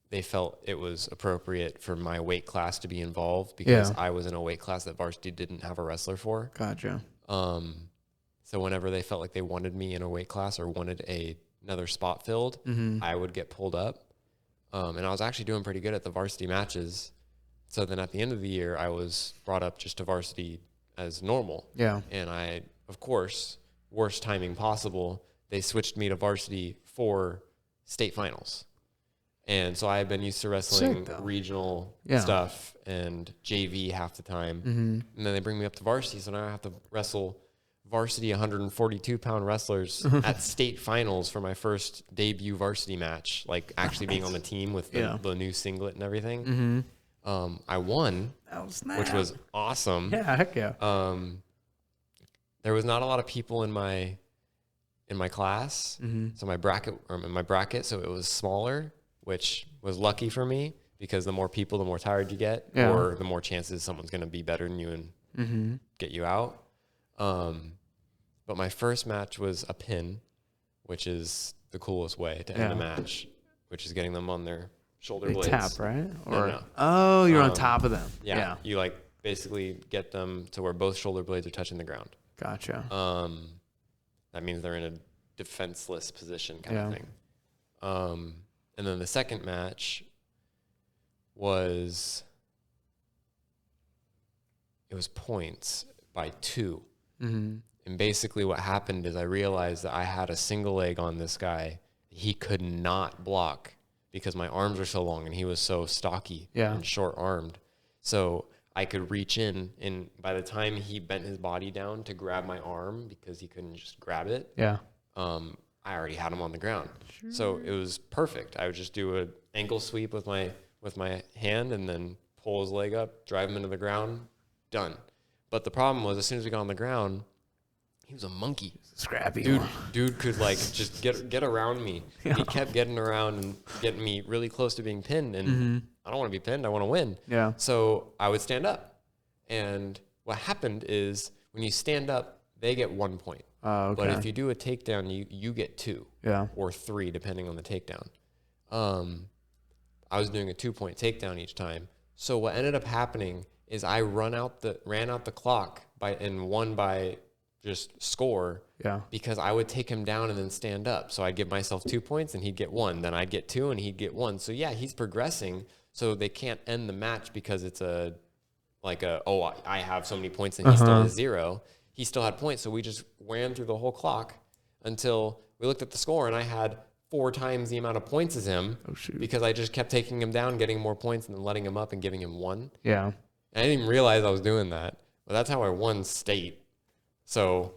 they felt it was appropriate for my weight class to be involved because I was in a weight class that varsity didn't have a wrestler for. Gotcha. So whenever they felt like they wanted me in a weight class or wanted another spot filled, I would get pulled up. And I was actually doing pretty good at the varsity matches. So then at the end of the year, I was brought up just to varsity as normal. Yeah. And I of course, worst timing possible, they switched me to varsity for state finals. And so I had been used to wrestling regional stuff and JV half the time. Mm-hmm. And then they bring me up to varsity, so now I have to wrestle varsity 142-pound wrestlers at state finals for my first debut varsity match, like actually being on the team with the new singlet and everything. Mm-hmm. I won, which was awesome. Yeah, heck yeah. There was not a lot of people in my class, so my bracket, so it was smaller, which was lucky for me because the more people, the more tired you get, or the more chances someone's going to be better than you and get you out. But my first match was a pin, which is the coolest way to end a match, which is getting them on their shoulder blades. Tap, right? Or no. Oh, you're on top of them. Yeah. You like basically get them to where both shoulder blades are touching the ground. Gotcha. That means they're in a defenseless position kind of thing. And then the second match was points by 2. Mm-hmm. And basically what happened is I realized that I had a single leg on this guy. He could not block because my arms are so long and he was so stocky and short-armed. So I could reach in, and by the time he bent his body down to grab my arm because he couldn't just grab it, I already had him on the ground. Sure. So it was perfect. I would just do an ankle sweep with my hand and then pull his leg up, drive him into the ground, done. But the problem was as soon as we got on the ground, he was a monkey. Scrappy. Dude could like just get around me. Yeah. He kept getting around and getting me really close to being pinned, and I don't want to be pinned. I want to win. Yeah. So I would stand up. And what happened is when you stand up, they get 1 point. Okay. But if you do a takedown, you get 2 or 3, depending on the takedown. I was doing a 2-point takedown each time. So what ended up happening is I ran out the clock and won by just score. Yeah. Because I would take him down and then stand up. So I'd give myself 2 points and he'd get 1. Then I'd get 2 and he'd get 1. So yeah, he's progressing. So they can't end the match because it's I have so many points and he still has 0. He still had points, so we just ran through the whole clock until we looked at the score, and I had 4 times the amount of points as him because I just kept taking him down, getting more points, and then letting him up and giving him 1. Yeah. And I didn't even realize I was doing that, but that's how I won state. So,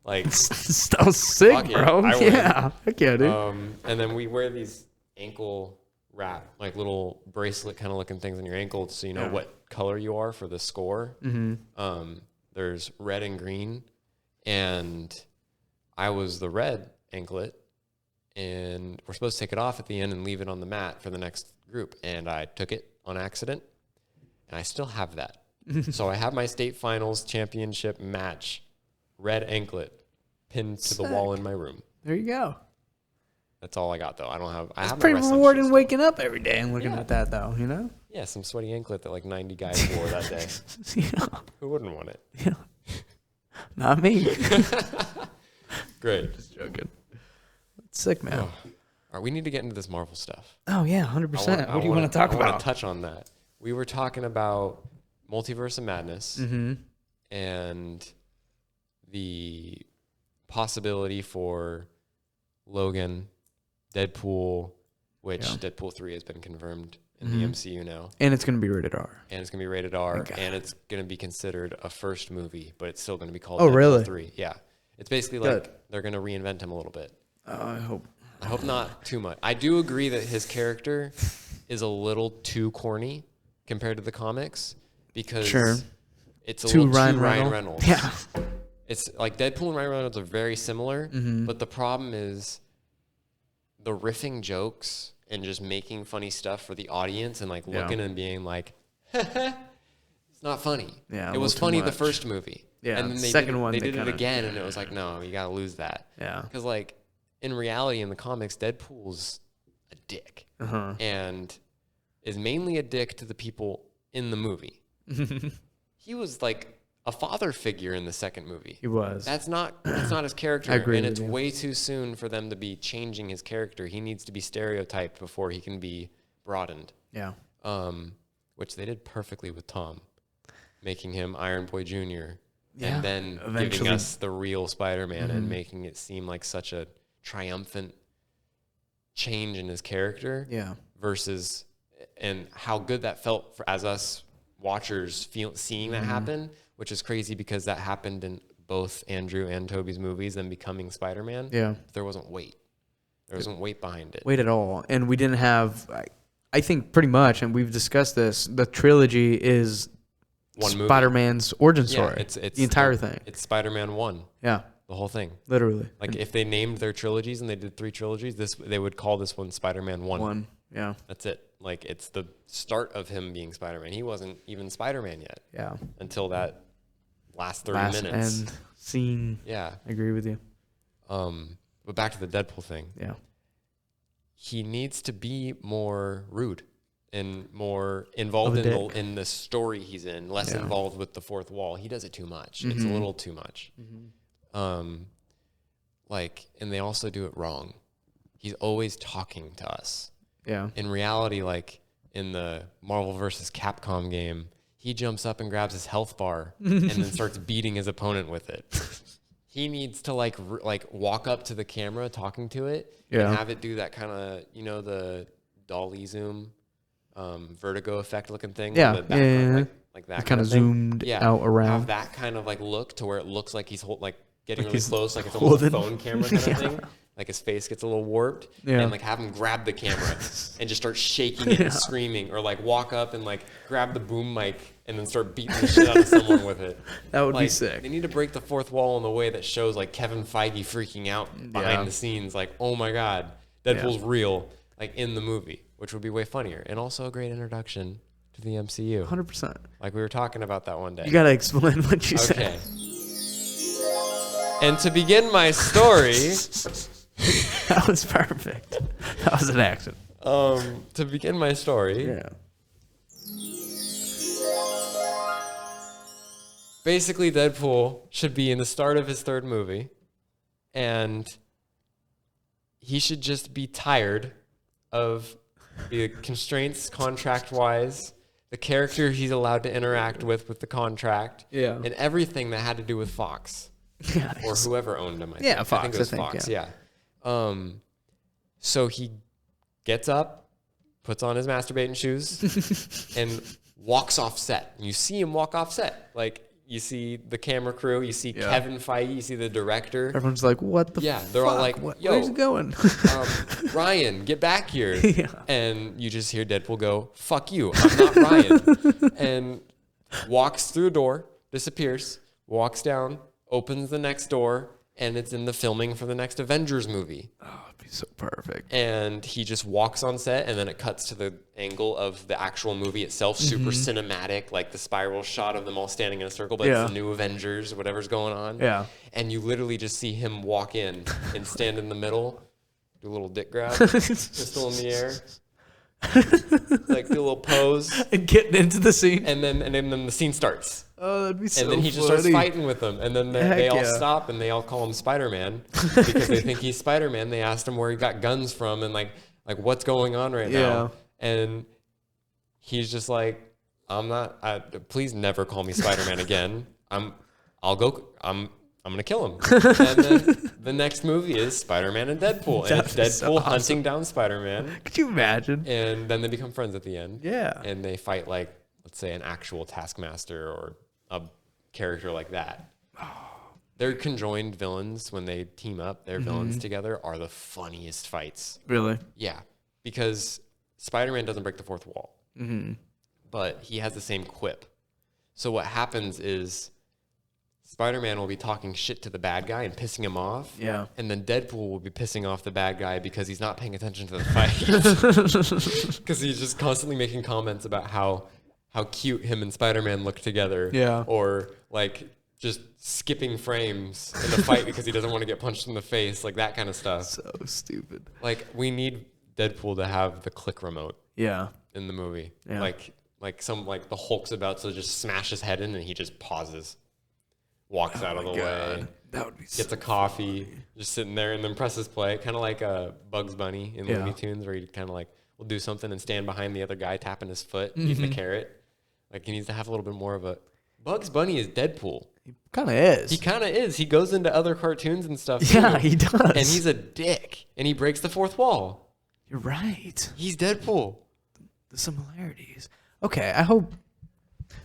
like... that was sick, bro. Yeah. Heck yeah, dude. And then we wear these ankle wrap, like little bracelet kind of looking things on your ankle so you know what color you are for the score. Mm-hmm. There's red and green, and I was the red anklet, and we're supposed to take it off at the end and leave it on the mat for the next group, and I took it on accident, and I still have that. So I have my state finals championship match, red anklet, pinned to the wall in my room. There you go. That's all I got, though. It's pretty rewarding waking up every day and looking at that, though, you know? Yeah, some sweaty anklet that like 90 guys wore that day. Who wouldn't want it? Yeah. Not me. Great. Just joking. That's sick, man. All right, we need to get into this Marvel stuff. Oh, yeah, 100%. What do you want to talk about? I want to touch on that. We were talking about Multiverse of Madness and the possibility for Logan, Deadpool, which Deadpool 3 has been confirmed in the MCU now. And it's going to be rated R. And it's going to be considered a first movie, but it's still going to be called Deadpool 3. Yeah. It's basically like they're going to reinvent him a little bit. I hope not too much. I do agree that his character is a little too corny compared to the comics because it's a little too Ryan Reynolds. Yeah. It's like Deadpool and Ryan Reynolds are very similar, but the problem is the riffing jokes and just making funny stuff for the audience and like looking and being like, it's not funny. Yeah, it was funny the first movie. Yeah, and then they did it again, and it was like, no, you gotta lose that. Yeah, because like in reality, in the comics, Deadpool's a dick and is mainly a dick to the people in the movie. He was like a father figure in the second movie. He was. That's not his character. I agree, and it's way too soon for them to be changing his character. He needs to be stereotyped before he can be broadened. Yeah. Which they did perfectly with Tom, making him Iron Boy Jr. and then giving us the real Spider-Man and making it seem like such a triumphant change in his character. Yeah. Versus, and how good that felt as us watchers seeing that happen, which is crazy because that happened in both Andrew and Tobey's movies, them becoming Spider-Man. Yeah. There wasn't weight. There wasn't weight behind it. Weight at all. And we didn't have, I think pretty much, and we've discussed this, the trilogy is one movie. Spider-Man's origin story. It's the entire thing. It's Spider-Man 1. Yeah. The whole thing. Literally. Like if they named their trilogies and they did 3 trilogies, they would call this one Spider-Man 1. Yeah. That's it. Like it's the start of him being Spider-Man. He wasn't even Spider-Man yet. Yeah. Until that last 30 minutes. End scene. Yeah. I agree with you. But back to the Deadpool thing. Yeah. He needs to be more rude and more involved in the story he's in, less involved with the fourth wall. He does it too much. It's a little too much. And they also do it wrong. He's always talking to us. Yeah. In reality, like in the Marvel vs. Capcom game, he jumps up and grabs his health bar and then starts beating his opponent with it. He needs to like walk up to the camera talking to it and have it do that kind of, the dolly zoom, vertigo effect looking thing. Yeah. Like that kind of zoomed out around. Have that kind of like look to where it looks like he's getting really close, like it's almost a phone camera kind of thing. Like his face gets a little warped, and like have him grab the camera and just start shaking it and screaming, or like walk up and like grab the boom mic and then start beating the shit out of someone with it. That would be sick. They need to break the fourth wall in a way that shows like Kevin Feige freaking out behind the scenes, like, oh my god, Deadpool's real, like in the movie, which would be way funnier and also a great introduction to the MCU. 100%. Like we were talking about that one day. You gotta explain what you said. Okay. And to begin my story. That was perfect. That was an accident. To begin my story. Yeah. Basically, Deadpool should be in the start of his third movie, and he should just be tired of the constraints contract-wise, the character he's allowed to interact with the contract, and everything that had to do with Fox. Or whoever owned him. Fox. I think it was Fox. Yeah. So he gets up, puts on his masturbating shoes, and walks off set. You see him walk off set. Like, you see the camera crew, you see Kevin Feige, you see the director. Everyone's like, what the fuck? They're all like, yo, where's he going? Ryan, get back here. And you just hear Deadpool go, fuck you, I'm not Ryan. And walks through a door, disappears, walks down, opens the next door, and it's in the filming for the next Avengers movie. Oh, it'd be so perfect. And he just walks on set, and then it cuts to the angle of the actual movie itself, super cinematic, like the spiral shot of them all standing in a circle, but it's the new Avengers, whatever's going on. Yeah. And you literally just see him walk in and stand in the middle, do a little dick grab, pistol in the air, like do a little pose. And getting into the scene. And then the scene starts. Oh, that'd be so funny. And then he just starts fighting with them. And then they all stop and they all call him Spider-Man because they think he's Spider-Man. They asked him where he got guns from and like what's going on right now. And he's just like, please never call me Spider-Man again. I'm going to kill him. And then the next movie is Spider-Man and Deadpool. And it's Deadpool hunting down Spider-Man. Could you imagine? And then they become friends at the end. Yeah. And they fight like, let's say, an actual Taskmaster or a character like that. Their conjoined villains, when they team up, their villains together, are the funniest fights. Really? Yeah. Because Spider-Man doesn't break the fourth wall. But he has the same quip. So what happens is Spider-Man will be talking shit to the bad guy and pissing him off. Yeah. And then Deadpool will be pissing off the bad guy because he's not paying attention to the fight. Because he's just constantly making comments about how cute him and Spider-Man look together. Yeah. Or like just skipping frames in the fight because he doesn't want to get punched in the face. Like that kind of stuff. So stupid. Like we need Deadpool to have the click remote. Yeah. In the movie. Yeah. Like the Hulk's about to just smash his head in and he just pauses. Walks out of the way. That would be gets a coffee, just sitting there and then presses play. Kind of like Bugs Bunny in Looney Tunes where he kind of like will do something and stand behind the other guy tapping his foot, eating a carrot. Like he needs to have a little bit more of a Bugs Bunny is Deadpool. He kind of is. He kind of is. He goes into other cartoons and stuff. Yeah, he does. And he's a dick. And he breaks the fourth wall. You're right. He's Deadpool. The similarities. Okay, I hope,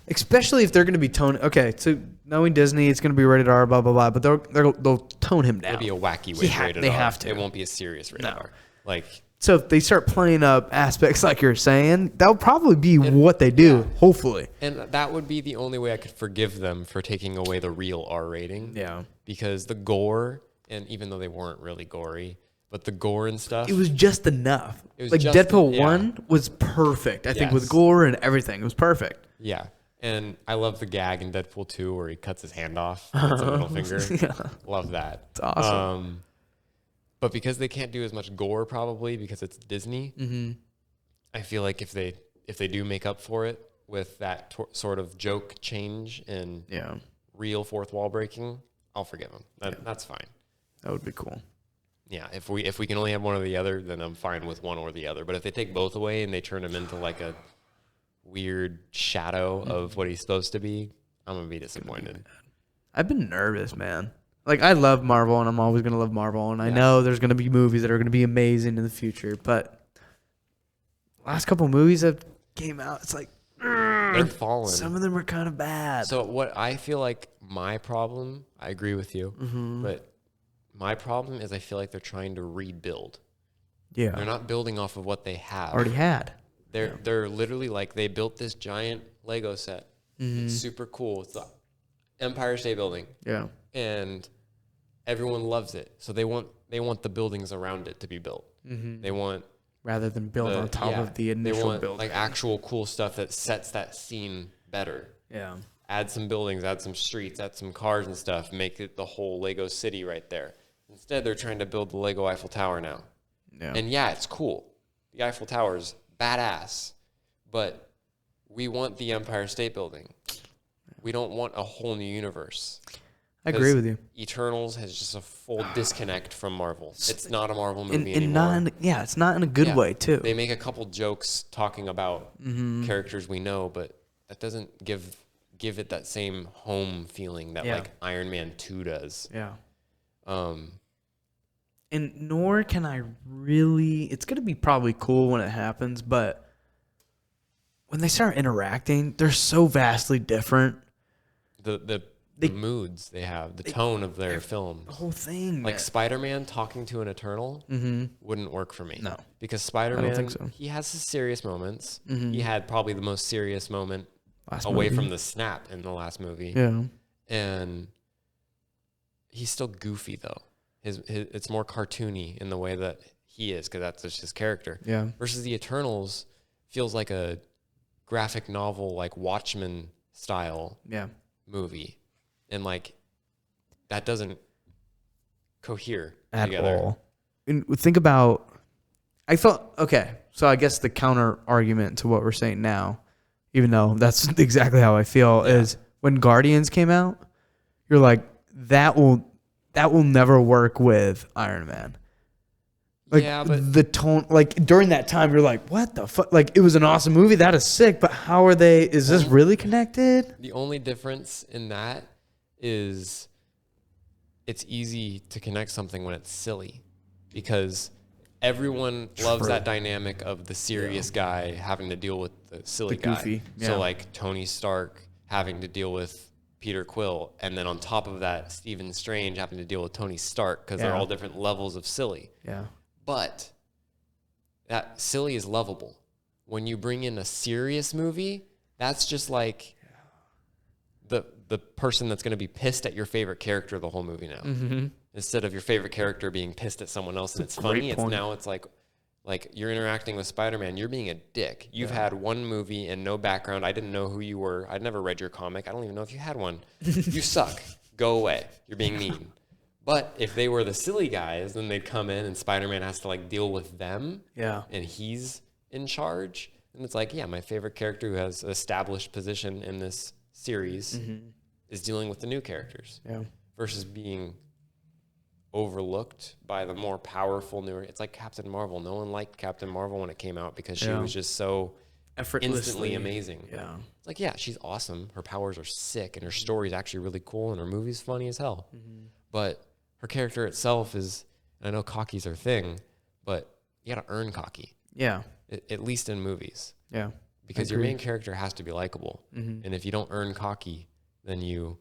especially if they're going to be toned. Okay, so knowing Disney, it's going to be rated R, blah blah blah. But they'll tone him down. It'll be a wacky way rated R. They have to. It won't be a serious rated R. Like. So if they start playing up aspects like you're saying, that'll probably be what they do, hopefully. And that would be the only way I could forgive them for taking away the real R rating. Yeah. Because the gore, and even though they weren't really gory, but the gore and stuff. It was just enough. It was like just, Deadpool 1 was perfect. I think with gore and everything. It was perfect. Yeah. And I love the gag in Deadpool 2 where he cuts his hand off. It's a middle finger. Yeah. Love that. It's awesome. But because they can't do as much gore, probably because it's Disney, I feel like if they do make up for it with that sort of joke change and real fourth wall breaking, I'll forgive them. That's fine. That would be cool. Yeah, if we can only have one or the other, then I'm fine with one or the other. But if they take both away and they turn him into like a weird shadow of what he's supposed to be, I'm gonna be disappointed. I've been nervous, man. Like, I love Marvel, and I'm always going to love Marvel, and I know there's going to be movies that are going to be amazing in the future, but last couple movies that came out, it's like, they're falling. Some of them are kind of bad. So what I feel like my problem, I agree with you, but my problem is I feel like they're trying to rebuild. Yeah. They're not building off of what they have. Already had. They're literally like, they built this giant Lego set. It's super cool. It's the Empire State Building. Yeah. And everyone loves it, so they want the buildings around it to be built. They want rather than build on top of the initial building. Like actual cool stuff that sets that scene better. Yeah. Add some buildings, add some streets, add some cars and stuff. Make it the whole Lego city right there. Instead, they're trying to build the Lego Eiffel Tower now. Yeah. And yeah, it's cool. The Eiffel Tower is badass, but we want the Empire State Building. We don't want a whole new universe. I agree with you. Eternals has just a full disconnect from Marvel. It's not a Marvel movie anymore. It's not in a good way, too. They make a couple jokes talking about characters we know, but that doesn't give it that same home feeling that like Iron Man 2 does. Yeah. And nor can I really... It's going to be probably cool when it happens, but when they start interacting, they're so vastly different. The moods they have, the tone of their film. The whole thing. Like Spider-Man talking to an Eternal wouldn't work for me. No. Because Spider-Man, I don't think so. He has his serious moments. He had probably the most serious moment away from the snap in the last movie. Yeah. And he's still goofy, though. It's more cartoony in the way that he is, because that's just his character. Yeah. Versus the Eternals feels like a graphic novel, like Watchmen style movie. And like that doesn't cohere at together. All. And think about, I thought, okay, so I guess the counter argument to what we're saying now, even though that's exactly how I feel, is when Guardians came out, you're like, that will never work with Iron Man. Like, but the tone, like during that time, you're like, what the fuck? Like, it was an awesome movie. That is sick. But how are they? Is this really connected? The only difference in that is it's easy to connect something when it's silly, because everyone loves that dynamic of the serious guy having to deal with the silly guy. So like Tony Stark having to deal with Peter Quill, and then on top of that, Stephen Strange having to deal with Tony Stark, because they're all different levels of silly. Yeah. But that silly is lovable. When you bring in a serious movie, that's just like the person that's going to be pissed at your favorite character the whole movie now. Instead of your favorite character being pissed at someone else and it's funny, it's like you're interacting with Spider-Man, you're being a dick. You've had one movie and no background. I didn't know who you were. I'd never read your comic. I don't even know if you had one. You suck. Go away. You're being mean. But if they were the silly guys, then they'd come in and Spider-Man has to like deal with them. Yeah. And he's in charge. And it's like, yeah, my favorite character who has an established position in this series is dealing with the new characters. Yeah. Versus being overlooked by the more powerful newer. It's like Captain Marvel. No one liked Captain Marvel when it came out because she was just so instantly amazing. Yeah. It's like, yeah, she's awesome. Her powers are sick, and her story's actually really cool, and her movie's funny as hell. But her character itself is, I know cocky's her thing, but you got to earn cocky. Yeah. At least in movies. Yeah. Because your main character has to be likable. And if you don't earn cocky, then you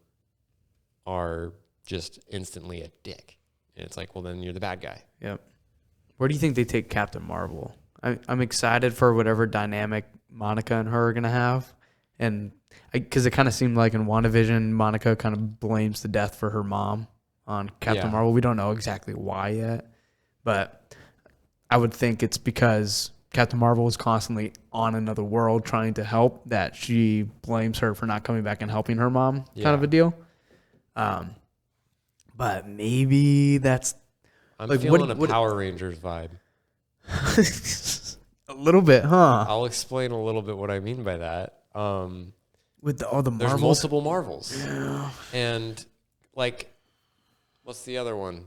are just instantly a dick. And it's like, well, then you're the bad guy. Yep. Where do you think they take Captain Marvel? I'm excited for whatever dynamic Monica and her are going to have. And because it kind of seemed like in WandaVision, Monica kind of blames the death for her mom on Captain Marvel. We don't know exactly why yet. But I would think it's because Captain Marvel is constantly on another world trying to help that she blames her for not coming back and helping her mom kind of a deal. But maybe that's... I'm feeling a Power Rangers vibe. A little bit, huh? I'll explain a little bit what I mean by that. With all the Marvels? There's multiple Marvels. Yeah. And, like, what's the other one?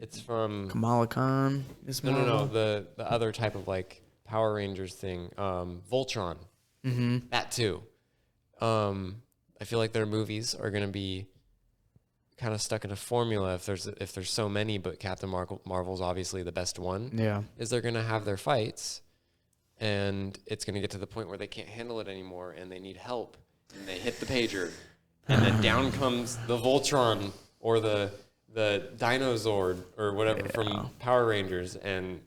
It's from... Kamala Khan is Marvel? No. The other type of, like, Power Rangers thing. Voltron. That, too. I feel like their movies are going to be kind of stuck in a formula if there's so many, but Captain Marvel's obviously the best one. Yeah. Is they're going to have their fights, and it's going to get to the point where they can't handle it anymore, and they need help, and they hit the pager, and then down comes the Voltron or the Dinozord or whatever from Power Rangers, and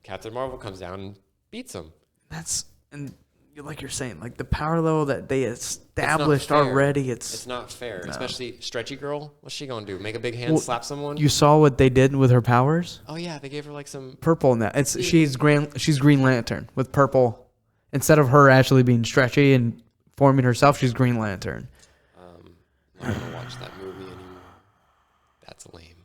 Captain Marvel comes down and beats them. And like you're saying, like the power level that they established already, it's not fair. No. Especially Stretchy Girl. What's she gonna do? Make a big hand, slap someone? You saw what they did with her powers? Oh yeah, they gave her like some purple now. She's Green Lantern with purple. Instead of her actually being stretchy and forming herself, she's Green Lantern. I'm not gonna watch that movie anymore. That's lame.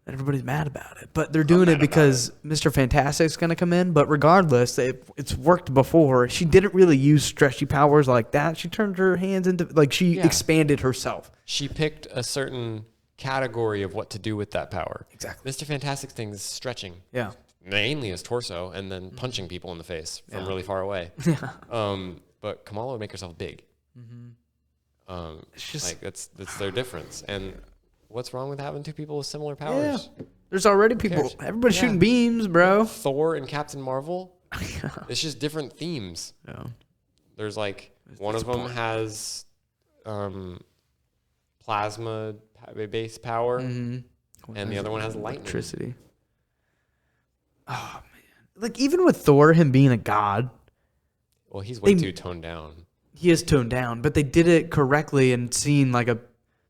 Everybody's mad about it, but they're doing it because Mr. Fantastic's going to come in. But regardless, it's worked before. She didn't really use stretchy powers like that. She turned her hands into, like, she expanded herself. She picked a certain category of what to do with that power. Exactly. Mr. Fantastic's thing is stretching. Yeah. Mainly his torso and then punching people in the face from really far away. But Kamala would make herself big. It's just like that's their difference. And what's wrong with having two people with similar powers? Yeah. There's already people. Everybody's shooting beams, bro. Thor and Captain Marvel. It's just different themes. Yeah. There's like one of them has plasma based power, and the other one has lightning. Electricity. Oh man! Like even with Thor, him being a god. Well, he's way too toned down. He is toned down, but they did it correctly and seen like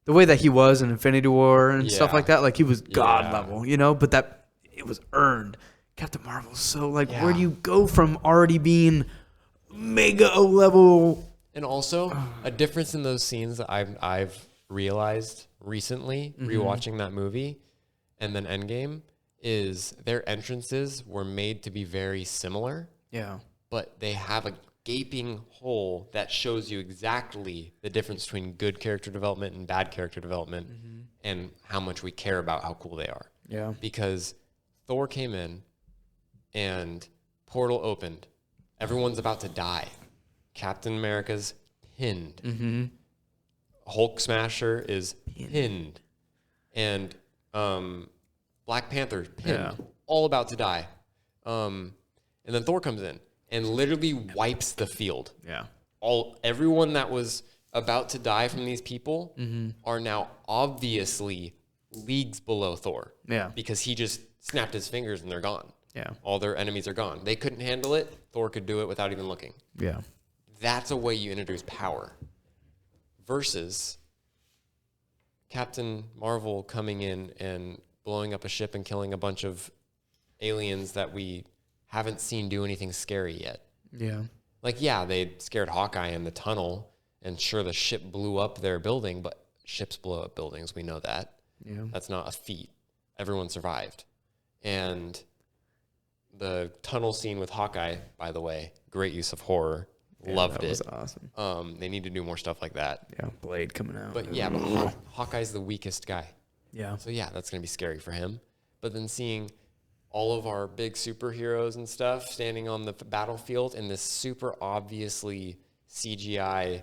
the way that he was in Infinity War and stuff like that, like he was God level, you know, but that it was earned. Captain Marvel's so like, where do you go from already being mega level? And also a difference in those scenes that I've realized recently, rewatching that movie and then Endgame, is their entrances were made to be very similar. Yeah. But they have a gaping hole that shows you exactly the difference between good character development and bad character development and how much we care about how cool they are. Yeah. Because Thor came in and portal opened. Everyone's about to die. Captain America's pinned. Hulk Smasher is pinned. And Black Panther pinned. Yeah. All about to die. And then Thor comes in and literally wipes the field. Yeah. Everyone that was about to die from these people are now obviously leagues below Thor. Yeah. Because he just snapped his fingers and they're gone. Yeah. All their enemies are gone. They couldn't handle it. Thor could do it without even looking. Yeah. That's a way you introduce power. Versus Captain Marvel coming in and blowing up a ship and killing a bunch of aliens that we haven't seen do anything scary yet. Yeah. Like, yeah, they scared Hawkeye in the tunnel, and sure, the ship blew up their building, but ships blow up buildings. We know that. Yeah. That's not a feat. Everyone survived. And the tunnel scene with Hawkeye, by the way, great use of horror. Yeah, Loved it. That was awesome. They need to do more stuff like that. Yeah, Blade coming out. But yeah, Hawkeye's the weakest guy. Yeah. So yeah, that's going to be scary for him. But then seeing all of our big superheroes and stuff standing on the battlefield in this super obviously CGI,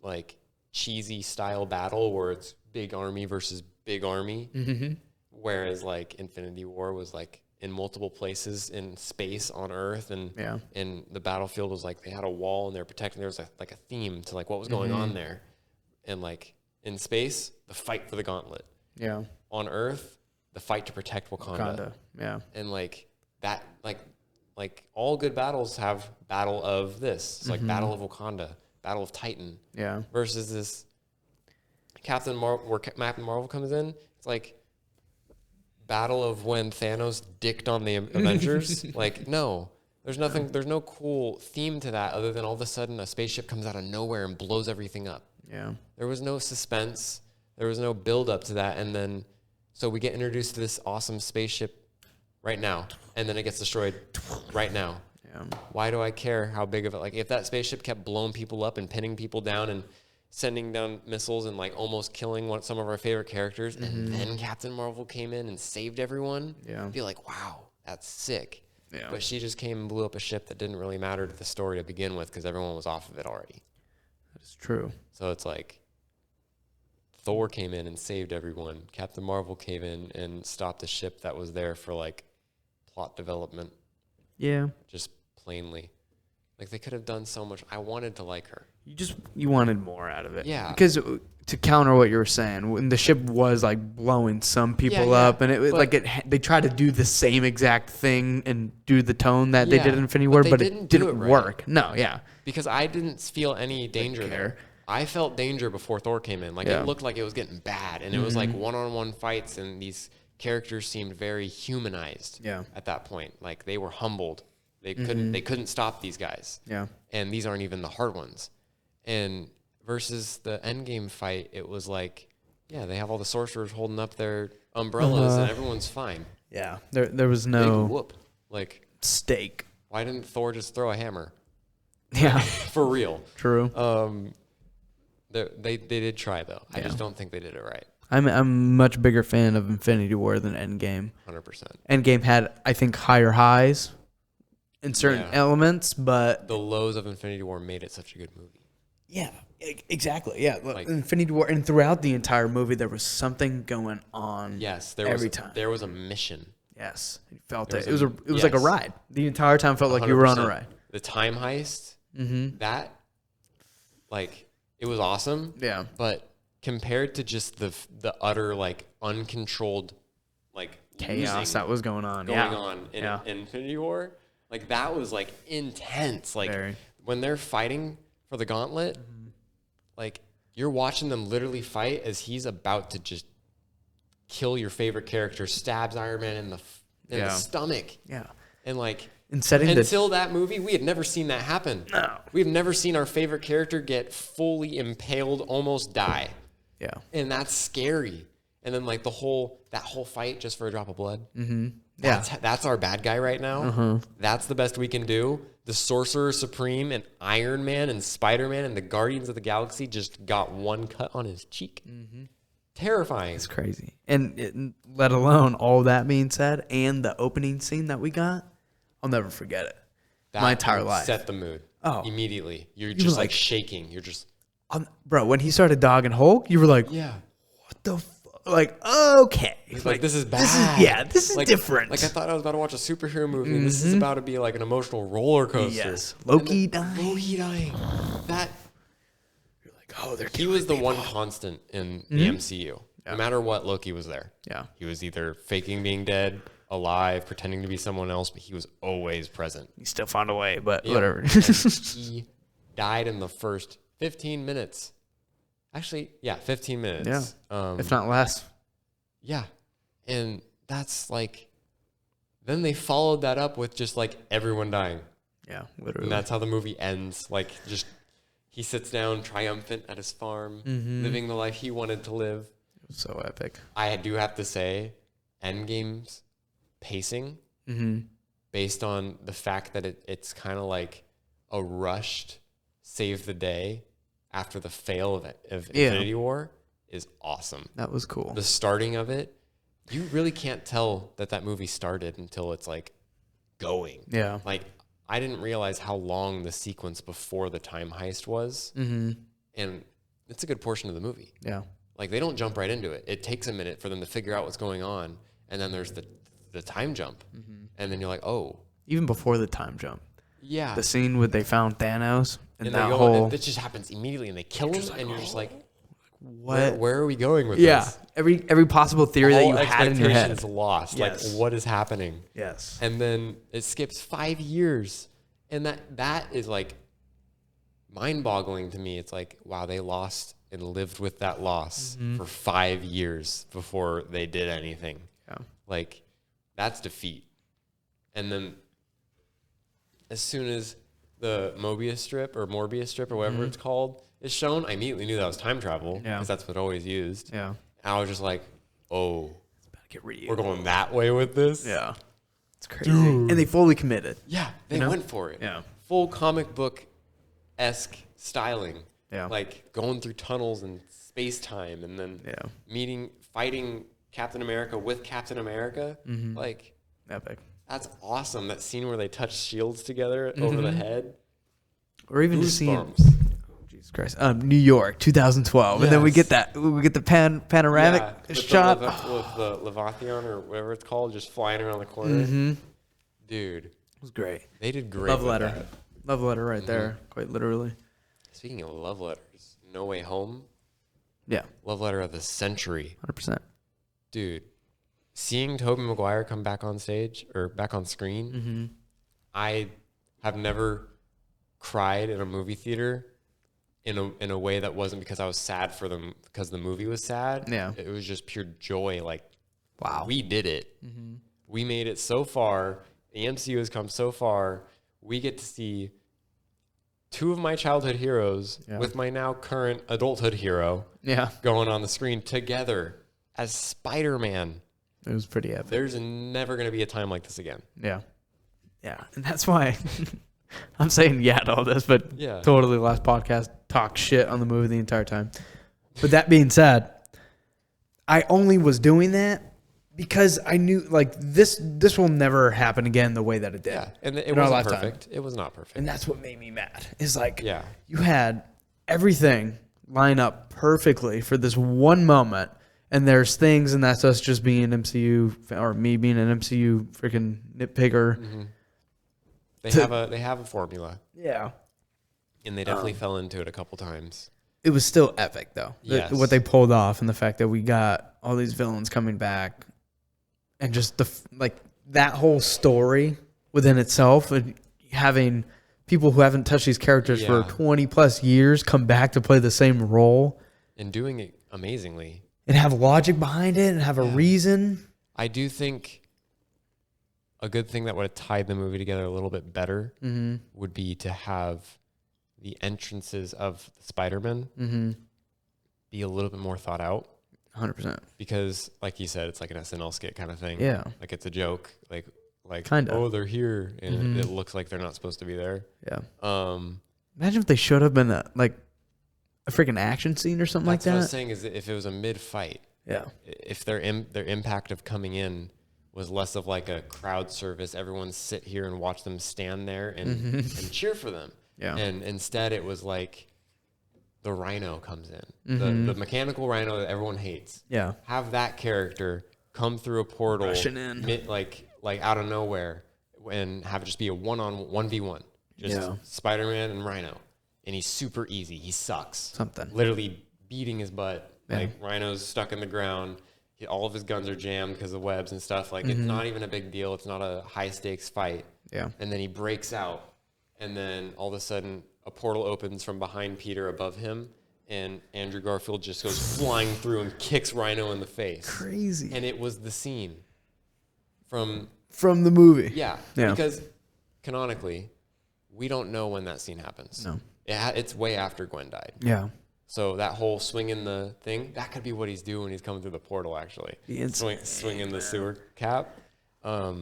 like cheesy style battle where it's big army versus big army. Mm-hmm. Whereas like Infinity War was like in multiple places in space on Earth, and the battlefield was like they had a wall and they're protecting. There was like a theme to like what was going on there, and like in space, the fight for the gauntlet. Yeah. On Earth, the fight to protect Wakanda. Yeah. And like that, like all good battles have battle of this. It's like Battle of Wakanda, Battle of Titan. Yeah. Versus this Captain Marvel comes in. It's like battle of when Thanos dicked on the Avengers. Like, no, there's nothing. There's no cool theme to that other than all of a sudden a spaceship comes out of nowhere and blows everything up. Yeah. There was no suspense. There was no build up to that, and then so we get introduced to this awesome spaceship right now, and then it gets destroyed right now. Yeah. Why do I care how big of it? Like, if that spaceship kept blowing people up and pinning people down and sending down missiles and like almost killing some of our favorite characters, and then Captain Marvel came in and saved everyone, I'd be like, wow, that's sick. Yeah. But she just came and blew up a ship that didn't really matter to the story to begin with because everyone was off of it already. That is true. So it's like Thor came in and saved everyone. Captain Marvel came in and stopped a ship that was there for like plot development. Yeah. Just plainly. Like they could have done so much. I wanted to like her. You wanted more out of it. Yeah. Because to counter what you were saying, when the ship was like blowing some people up, and it was like they tried to do the same exact thing and do the tone that they did in Infinity War, but it didn't work. No, yeah. Because I didn't feel any danger there. I felt danger before Thor came in. Like it looked like it was getting bad, and it was like one-on-one fights, and these characters seemed very humanized. At that point, like they were humbled. They couldn't stop these guys. Yeah. And these aren't even the hard ones. And versus the Endgame fight, it was like, they have all the sorcerers holding up their umbrellas, and everyone's fine. Yeah. There was no big whoop. Like stake. Why didn't Thor just throw a hammer? Yeah. For real. True. They did try though. I just don't think they did it right. I'm a much bigger fan of Infinity War than Endgame. 100%. Endgame had, I think, higher highs in certain elements, but the lows of Infinity War made it such a good movie. Yeah, exactly. Yeah, like, Infinity War, and throughout the entire movie, there was something going on. Yes, time there was a mission. Yes, you felt it. It was like a ride. The entire time felt like you were on a ride. The time heist. That, like, it was awesome. Yeah, but compared to just the utter like uncontrolled like chaos that was going on in Infinity War, like that was like intense. Like when they're fighting for the gauntlet, like you're watching them literally fight as he's about to just kill your favorite character, stabs Iron Man in the stomach. Yeah, and like. Until that movie, we had never seen that happen. No. We've never seen our favorite character get fully impaled, almost die. Yeah. And that's scary. And then like that whole fight just for a drop of blood. Mm-hmm. That's our bad guy right now. Uh-huh. That's the best we can do. The Sorcerer Supreme and Iron Man and Spider-Man and the Guardians of the Galaxy just got one cut on his cheek. Mm-hmm. Terrifying. It's crazy. And let alone all that being said, and the opening scene that we got, I'll never forget it. My entire life. Set the mood. Oh. Immediately. You're just like shaking. You're just... bro, when he started dogging Hulk, you were like, what the fuck? Like, okay. Like, this is bad. This is like, different. Like, I thought I was about to watch a superhero movie, and this is about to be like an emotional roller coaster. Yes. Loki dying. That... You're like, oh, they're He was the one constant in the MCU. Yeah. No matter what, Loki was there. Yeah. He was either faking being dead, alive, pretending to be someone else, but he was always present. He still found a way, but whatever. He died in the first 15 minutes. Actually, 15 minutes. Yeah. If not less. Yeah. And that's like, then they followed that up with just like everyone dying. Yeah, literally. And that's how the movie ends. Like, just he sits down triumphant at his farm, living the life he wanted to live. It was so epic. I do have to say, Endgame's pacing, based on the fact that it's kind of like a rushed save the day after the fail of Infinity War, is awesome. That was cool. The starting of it, You really can't tell that movie started until it's like going. Yeah. Like I didn't realize how long the sequence before the time heist was. Mm-hmm. And it's a good portion of the movie. Yeah. Like they don't jump right into it. It takes a minute for them to figure out what's going on. And then there's the time jump. Mm-hmm. And then you're like, oh. Even before the time jump. Yeah. The scene where they found Thanos and that whole... It just happens immediately and they kill him and you're just like, what? Where are we going with this? Yeah. Every possible theory that you had in your head is lost. Yes. Like, what is happening? Yes. And then it skips 5 years. And that is like mind-boggling to me. It's like, wow, they lost and lived with that loss for 5 years before they did anything. Yeah. Like, that's defeat. And then as soon as the Morbius strip or whatever it's called is shown, I immediately knew that was time travel because that's what always used. Yeah. And I was just like, oh, It's about to get real. we're going that way with this? Yeah. It's crazy. Dude. And they fully committed. Yeah, they went for it. Yeah. Full comic book-esque styling. Yeah. Like going through tunnels and space-time and then fighting Captain America with Captain America. Mm-hmm. Like, epic. That's awesome. That scene where they touch shields together over the head. Or even just seeing... Jesus Christ. New York, 2012. Yes. And then we get the panoramic shot. With the Leviathan or whatever it's called, just flying around the corner. Mm-hmm. Dude. It was great. They did great. Love letter. Love letter right there, quite literally. Speaking of love letters, No Way Home. Yeah. Love letter of the century. 100%. Dude, seeing Tobey Maguire come back on stage or back on screen, I have never cried in a movie theater in a way that wasn't because I was sad for them because the movie was sad. Yeah. It was just pure joy. Like, wow, we did it. We made it so far. The MCU has come so far. We get to see two of my childhood heroes with my now current adulthood hero going on the screen together as Spider-Man. It was pretty epic. There's never going to be a time like this again. Yeah. Yeah. And that's why I'm saying to all this, but totally last podcast talk shit on the movie the entire time. But that being said, I only was doing that because I knew like this will never happen again the way that it did. Yeah. And it wasn't perfect. It was not perfect. And that's what made me mad. Is like you had everything line up perfectly for this one moment. And there's things, and that's us just being MCU, or me being an MCU freaking nitpicker. Mm-hmm. They have a formula. Yeah. And they definitely fell into it a couple times. It was still epic, though. Yes. What they pulled off, and the fact that we got all these villains coming back, and just that whole story within itself, and having people who haven't touched these characters for 20 plus years come back to play the same role, and doing it amazingly. And have logic behind it and have a reason. I do think a good thing that would have tied the movie together a little bit better would be to have the entrances of Spider-Man be a little bit more thought out. 100%. Because, like you said, it's like an SNL skit kind of thing. Yeah. Like it's a joke. Like kinda. Oh, they're here. And it looks like they're not supposed to be there. Yeah. Imagine if they showed up in a freaking action scene or something like that. That's what I was saying is that if it was a mid-fight, if their impact of coming in was less of like a crowd service, everyone sit here and watch them stand there and cheer for them. Yeah. And instead it was like the Rhino comes in, the mechanical Rhino that everyone hates. Yeah. Have that character come through a portal, rushing in, like out of nowhere, and have it just be a 1v1, just Spider-Man and Rhino. And he's super easy. He sucks. Something. Literally beating his butt. Yeah. Like, Rhino's stuck in the ground. All of his guns are jammed because of webs and stuff. Like, it's not even a big deal. It's not a high-stakes fight. Yeah. And then he breaks out. And then, all of a sudden, a portal opens from behind Peter above him. And Andrew Garfield just goes flying through and kicks Rhino in the face. Crazy. And it was the scene from the movie. Yeah. Because, canonically, we don't know when that scene happens. No. It's way after Gwen died. Yeah. So that whole swinging the thing, that could be what he's doing when he's coming through the portal, actually. Swinging the sewer cap. But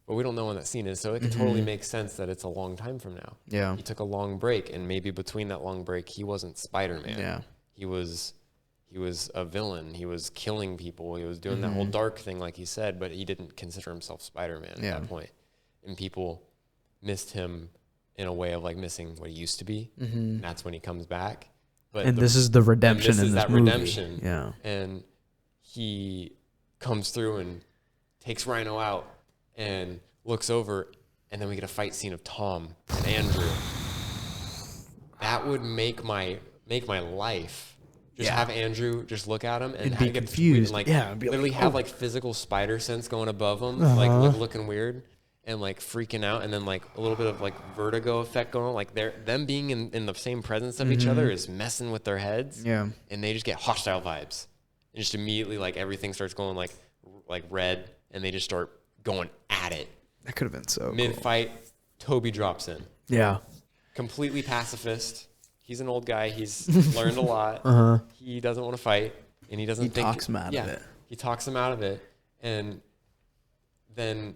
we don't know when that scene is, so it could totally make sense that it's a long time from now. Yeah. He took a long break, and maybe between that long break, he wasn't Spider-Man. Yeah. He was he was a villain. He was killing people. He was doing that whole dark thing, like he said, but he didn't consider himself Spider-Man at that point. And people missed him in a way of like missing what he used to be. And that's when he comes back. But this is the redemption in this movie. Redemption. Yeah. And he comes through and takes Rhino out and looks over, and then we get a fight scene of Tom and Andrew. That would make my life. Just have Andrew just look at him and be confused. And literally have like physical spider sense going above him, like looking weird and like freaking out, and then like a little bit of like vertigo effect going on. Like them being in the same presence of each other is messing with their heads. Yeah. And they just get hostile vibes. And just immediately like everything starts going like red, and they just start going at it. That could have been so Mid-fight, Toby drops in. Yeah. Completely pacifist. He's an old guy. He's learned a lot. He doesn't want to fight, and he doesn't think... He talks him out of it. He talks him out of it, and then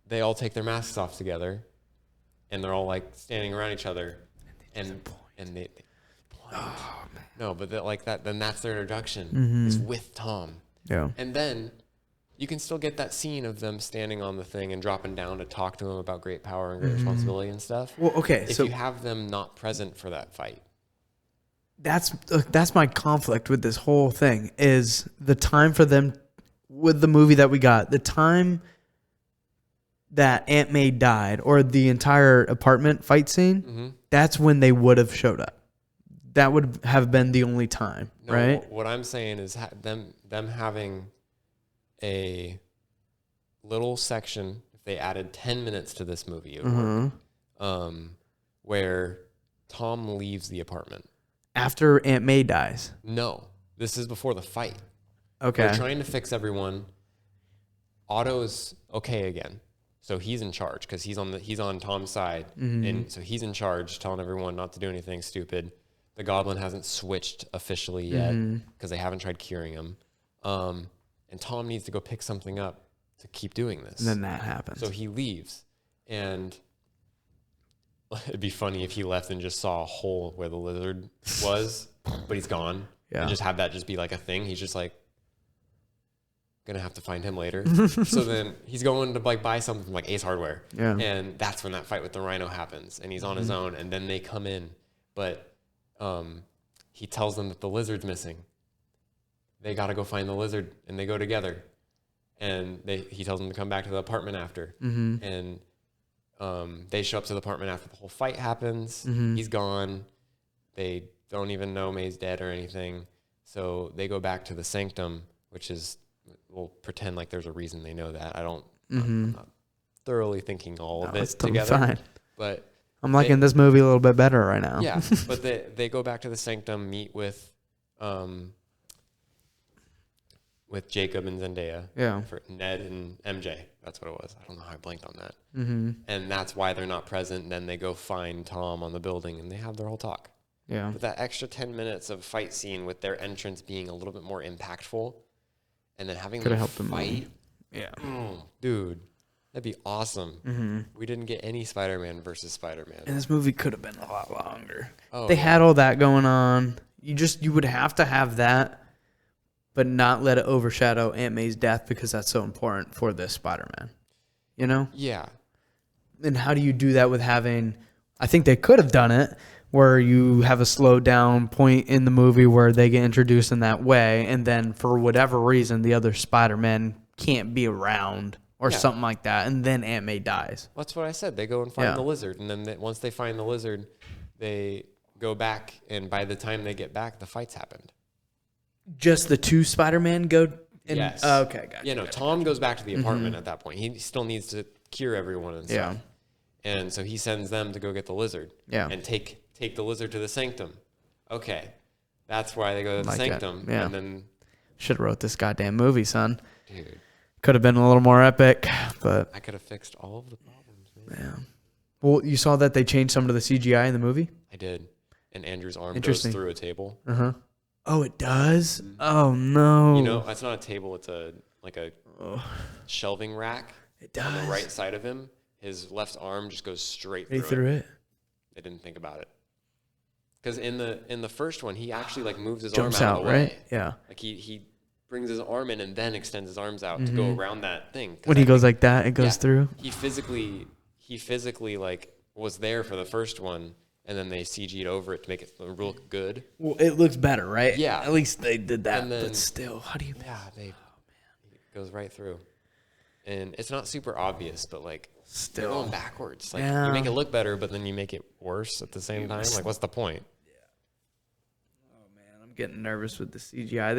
they all take their masks off together, and they're all like standing around each other, and they point. Oh, man. No, but then that's their introduction. Is with Tom. Yeah. And then you can still get that scene of them standing on the thing and dropping down to talk to him about great power and great responsibility and stuff. Well, okay, if you have them not present for that fight. That's my conflict with this whole thing, is the time for them with the movie that we got, the time that Aunt May died, or the entire apartment fight scene, that's when they would have showed up. That would have been the only time, right? What I'm saying is them having a little section, if they added 10 minutes to this movie, it would work, where Tom leaves the apartment. After Aunt May dies? No. This is before the fight. Okay. They're trying to fix everyone. Otto's okay again. So he's in charge because he's on Tom's side. And so he's in charge, telling everyone not to do anything stupid. The Goblin hasn't switched officially yet because they haven't tried curing him. And Tom needs to go pick something up to keep doing this. And then that happens. So he leaves. And it'd be funny if he left and just saw a hole where the lizard was, but he's gone. Yeah. And just have that just be like a thing. He's just like, gonna have to find him later. So then he's going to like buy something from like Ace Hardware. Yeah. And that's when that fight with the Rhino happens. And he's on his own. And then they come in. But he tells them that the lizard's missing. They got to go find the lizard, and they go together. And he tells them to come back to the apartment after. And they show up to the apartment after the whole fight happens. He's gone. They don't even know May's dead or anything. So they go back to the sanctum, which is, we'll pretend like there's a reason they know that. I'm not thoroughly thinking all of it together. Fine. But I'm liking this movie a little bit better right now. Yeah, but they go back to the sanctum, meet with Jacob and Zendaya. Yeah. For Ned and MJ. That's what it was. I don't know how I blanked on that. And that's why they're not present. And then they go find Tom on the building, and they have their whole talk. Yeah. But that extra 10 minutes of fight scene with their entrance being a little bit more impactful, and then having them fight. Yeah. Dude, that'd be awesome. We didn't get any Spider-Man versus Spider-Man. And this movie could have been a lot longer. Oh, they had all that going on. You would have to have that, but not let it overshadow Aunt May's death, because that's so important for this Spider-Man. You know? Yeah. And how do you do that with having... I think they could have done it where you have a slowed down point in the movie where they get introduced in that way, and then for whatever reason the other Spider-Man can't be around or something like that, and then Aunt May dies. That's what I said. They go and find the lizard, and then once they find the lizard, they go back, and by the time they get back, the fight's happened. Just the two Spider-Man go? Yes. Okay, gotcha. Yeah, no, Tom goes back to the apartment at that point. He still needs to cure everyone and stuff. And so he sends them to go get the lizard. And take the lizard to the sanctum. Okay. That's why they go to the sanctum. Yeah. And then... Should have wrote this goddamn movie, son. Dude. Could have been a little more epic, but... I could have fixed all of the problems, man. Yeah. Well, you saw that they changed some of the CGI in the movie? I did. And Andrew's arm goes through a table. Oh, it does? Oh, no. You know, it's not a table. It's a shelving rack. It does. On the right side of him, his left arm just goes straight through it. They didn't think about it. Because in the first one, he actually like moves his Jumps arm out out, of the way. right? Yeah. Like he brings his arm in and then extends his arms out to go around that thing. When he goes like that, it goes through. He physically like was there for the first one, and then they CG'd over it to make it look good. Well, it looks better, right? Yeah. At least they did that. And then, but still, how do you? Yeah, it goes right through, and it's not super obvious, but like still they're going backwards. Like you make it look better, but then you make it worse at the same time. Like, what's the point? I'm getting nervous with the CGI.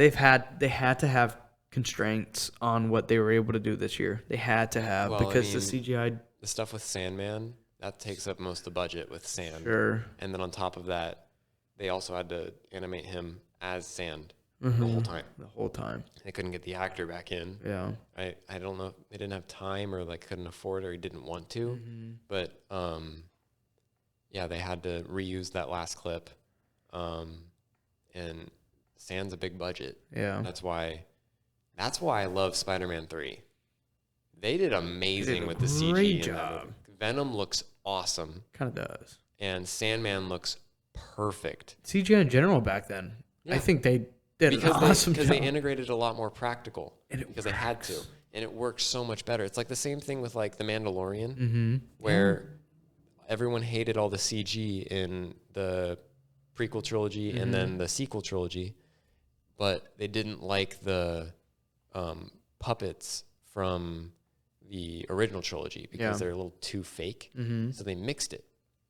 They had to have constraints on what they were able to do this year. They had to have because the CGI, the stuff with Sandman, that takes up most of the budget with sand. Sure. And then on top of that, they also had to animate him as sand the whole time. They couldn't get the actor back in. Yeah. I don't know if they didn't have time or like couldn't afford or he didn't want to. But yeah, they had to reuse that last clip. And sand's a big budget. Yeah. That's why I love Spider-Man 3. They did amazing with the CG. Great job. Venom looks awesome. Kind of does. And Sandman looks perfect. CGI in general back then. Yeah. I think they did an awesome job. Because they integrated a lot more practical. Because they had to. And it works so much better. It's like the same thing with like The Mandalorian, where everyone hated all the CG in the prequel trilogy and then the sequel trilogy, but they didn't like the puppets from the original trilogy because they're a little too fake. So they mixed it.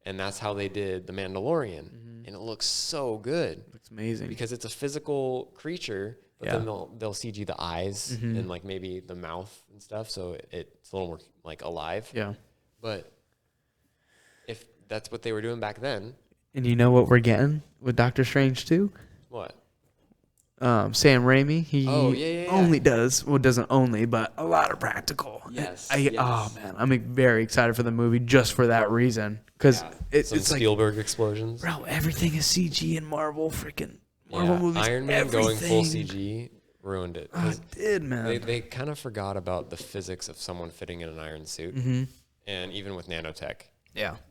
And that's how they did The Mandalorian. And it looks so good. It looks amazing. Because it's a physical creature, but then they'll CG the eyes and like maybe the mouth and stuff. So it's a little more like alive. Yeah. But if that's what they were doing back then. And you know what we're getting with Doctor Strange too? What? Sam Raimi, he only does, well, doesn't only, but a lot of practical. Yes. Oh, man, I'm very excited for the movie just for that reason. Because it's Spielberg explosions. Bro, everything is CG in Marvel movies. Iron Man going full CG ruined it. Oh, it did, man. They kind of forgot about the physics of someone fitting in an iron suit. And even with nanotech,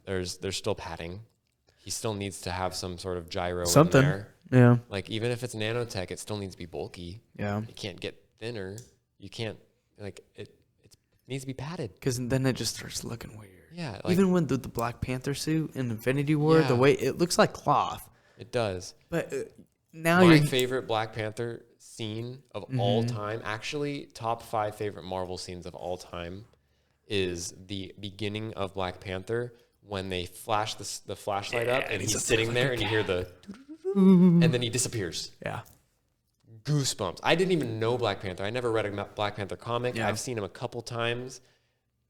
there's still padding. He still needs to have some sort of gyro in there. Yeah. Like, even if it's nanotech, it still needs to be bulky. Yeah. It can't get thinner. You can't, like, it needs to be padded. Because then it just starts looking weird. Yeah. Like, even when the Black Panther suit in Infinity War, the way it looks like cloth. It does. But now my favorite Black Panther scene of all time, actually, top 5 favorite Marvel scenes of all time, is the beginning of Black Panther when they flash the flashlight up and he's sitting there and you hear the and then he disappears. Yeah. Goosebumps. I didn't even know Black Panther. I never read a Black Panther comic. Yeah. I've seen him a couple times.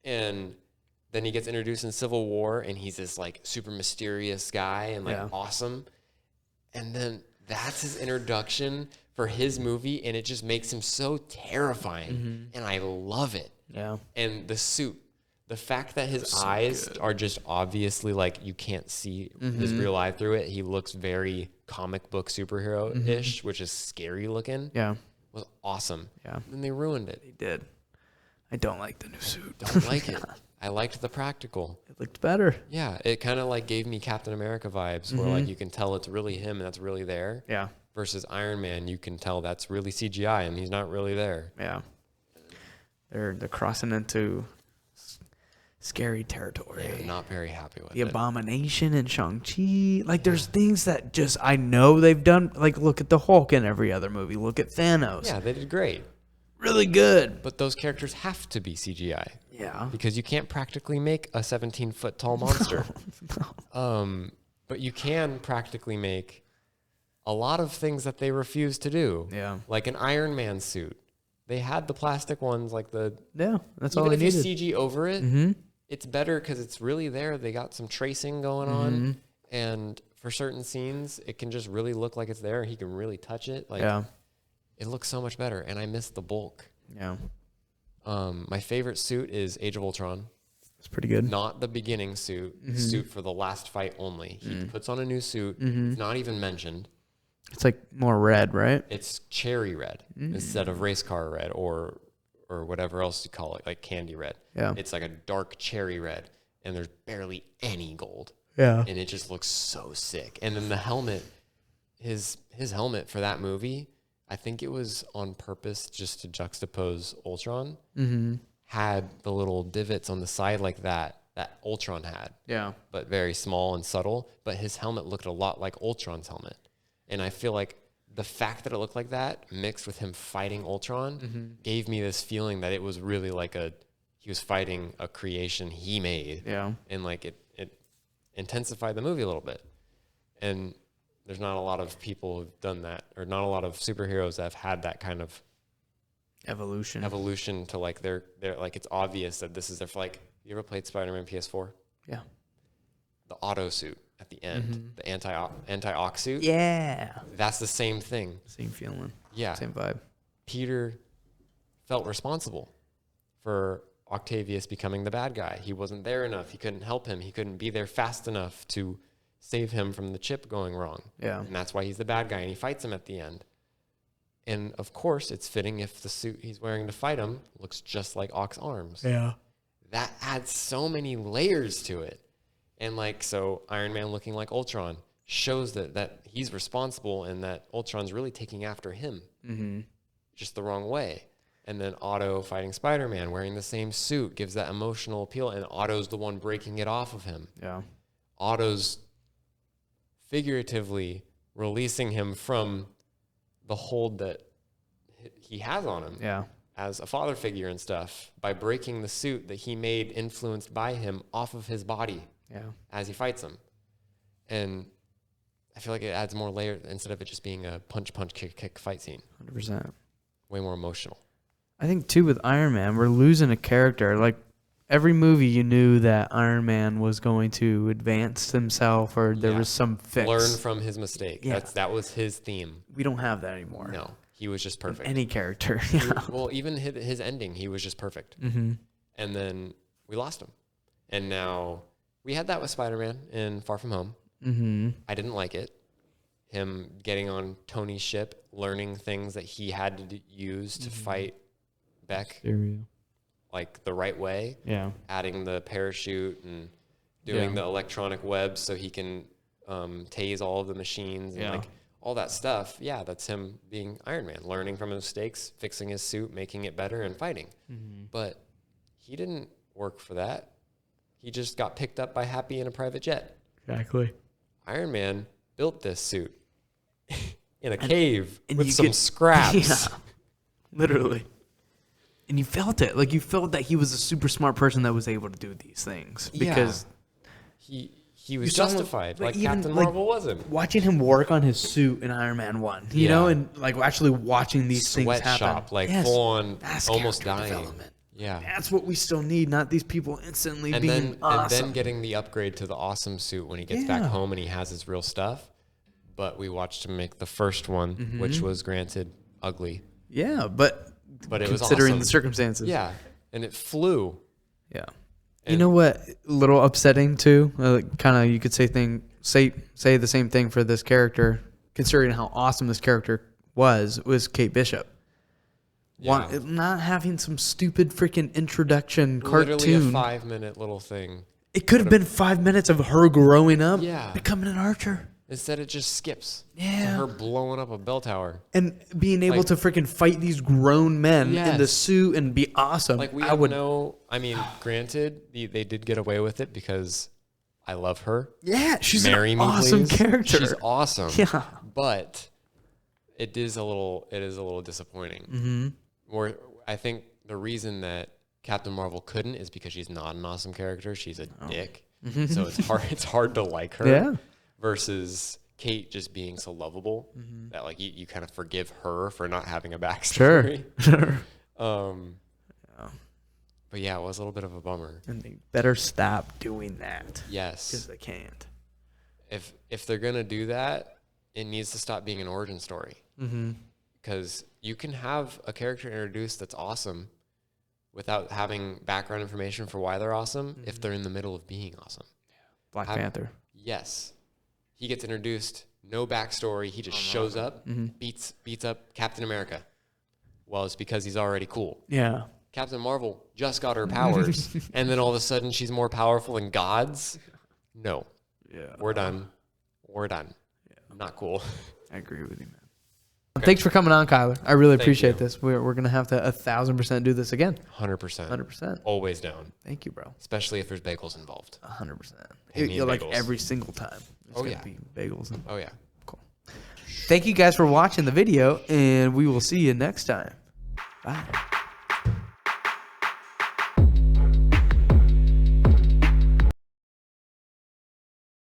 And then he gets introduced in Civil War and he's this like super mysterious guy and like awesome. And then that's his introduction for his movie and it just makes him so terrifying. And I love it. Yeah. And the suit. The fact that his eyes are just obviously like you can't see his real eye through it. He looks very comic book superhero-ish, which is scary looking. Yeah. Was awesome. Yeah. And they ruined it. They did. I don't like the new suit. Don't like it. I liked the practical. It looked better. Yeah. It kind of like gave me Captain America vibes where like you can tell it's really him and that's really there. Yeah. Versus Iron Man, you can tell that's really CGI and he's not really there. Yeah. They're crossing into scary territory. Yeah, not very happy with the Abomination and Shang-Chi. Like, there's things that just I know they've done. Like, look at the Hulk in every other movie. Look at Thanos. Yeah, they did great. Really good. But those characters have to be CGI. Yeah. Because you can't practically make a 17-foot tall monster. No. But you can practically make a lot of things that they refuse to do. Yeah. Like an Iron Man suit. They had the plastic ones, like the... Yeah, that's all they needed. Even if you CG over it, it's better because it's really there. They got some tracing going on. And for certain scenes, it can just really look like it's there. He can really touch it. Like, it looks so much better. And I miss the bulk. Yeah. My favorite suit is Age of Ultron. It's pretty good. Not the beginning suit. The suit for the last fight only. He puts on a new suit. It's not even mentioned. It's like more red, right? It's cherry red instead of race car red or whatever else you call it, like candy red. Yeah. It's like a dark cherry red, and there's barely any gold. Yeah. And it just looks so sick. And then the helmet, his helmet for that movie, I think it was on purpose just to juxtapose Ultron, had the little divots on the side like that Ultron had. Yeah. But very small and subtle. But his helmet looked a lot like Ultron's helmet. And I feel like the fact that it looked like that mixed with him fighting Ultron gave me this feeling that it was really like he was fighting a creation he made. Yeah. And like it intensified the movie a little bit. And there's not a lot of people who've done that, or not a lot of superheroes that have had that kind of evolution to like they're like, it's obvious that this is their, like, you ever played Spider-Man PS4? Yeah. The auto suit at the end, the anti-ox suit. Yeah. That's the same thing. Same feeling. Yeah. Same vibe. Peter felt responsible for Octavius becoming the bad guy. He wasn't there enough. He couldn't help him. He couldn't be there fast enough to save him from the chip going wrong. Yeah. And that's why he's the bad guy, and he fights him at the end. And of course, it's fitting if the suit he's wearing to fight him looks just like Ock's arms. Yeah. That adds so many layers to it. And like, so Iron Man looking like Ultron shows that he's responsible and that Ultron's really taking after him just the wrong way. And then Otto fighting Spider-Man wearing the same suit gives that emotional appeal, and Otto's the one breaking it off of him. Yeah. Otto's figuratively releasing him from the hold that he has on him. Yeah. As a father figure and stuff, by breaking the suit that he made influenced by him off of his body. Yeah. As he fights him. And I feel like it adds more layers instead of it just being a punch, kick fight scene. 100%. Way more emotional. I think too with Iron Man, we're losing a character. Like every movie you knew that Iron Man was going to advance himself, or there was some fix. Learn from his mistake. Yeah. That was his theme. We don't have that anymore. No. He was just perfect. Any character. Well, even his ending, he was just perfect. And then we lost him. And now we had that with Spider-Man in Far From Home. I didn't like it. Him getting on Tony's ship, learning things that he had to use to fight Beck like the right way. Yeah. Adding the parachute and doing the electronic web so he can tase all of the machines and like all that stuff. Yeah, that's him being Iron Man, learning from his mistakes, fixing his suit, making it better, and fighting. But he didn't work for that. He just got picked up by Happy in a private jet. Exactly. Iron Man built this suit in a cave with some scraps. Yeah, literally. And you felt it. Like, you felt that he was a super smart person that was able to do these things. Because he was justified, like Captain Marvel wasn't. Watching him work on his suit in Iron Man 1, you know, and like actually watching these things happen. Sweatshop, like full on, almost dying. Yeah. That's what we still need, not these people instantly being awesome. And then getting the upgrade to the awesome suit when he gets back home and he has his real stuff. But we watched him make the first one, which was granted ugly. Yeah, but it was considering awesome. the circumstances. Yeah, and it flew. Yeah. And you know what? A little upsetting too. Kind of, you could say the same thing for this character, considering how awesome this character was Kate Bishop. Yeah. Not having some stupid freaking introduction cartoon. Literally a 5-minute little thing. It could have been 5 minutes of her growing up, becoming an archer. Instead, it just skips. Yeah. Her blowing up a bell tower. And being able to freaking fight these grown men in the suit and be awesome. Like, granted, they did get away with it because I love her. Yeah, she's an awesome character. She's awesome. Yeah. But it is a little disappointing. Where I think the reason that Captain Marvel couldn't is because she's not an awesome character. She's a dick. So it's hard to like her. Yeah. Versus Kate just being so lovable that like you kind of forgive her for not having a backstory. Sure. But yeah, it was a little bit of a bummer. And they better stop doing that. Yes. Because they can't. If they're gonna do that, it needs to stop being an origin story. Because you can have a character introduced that's awesome without having background information for why they're awesome if they're in the middle of being awesome. Black Panther. Yes. He gets introduced, no backstory. He just shows up, beats up Captain America. Well, it's because he's already cool. Yeah. Captain Marvel just got her powers, and then all of a sudden she's more powerful than gods. No. Yeah. We're done. Yeah. Not cool. I agree with you, man. Okay. Thanks for coming on, Kyler. I really appreciate you. this. We're going to have to 1,000% do this again. 100%. 100%. Always down. Thank you, bro. Especially if there's bagels involved. 100%. You're like every single time. Be bagels. Oh, yeah. Cool. Thank you guys for watching the video, and we will see you next time. Bye.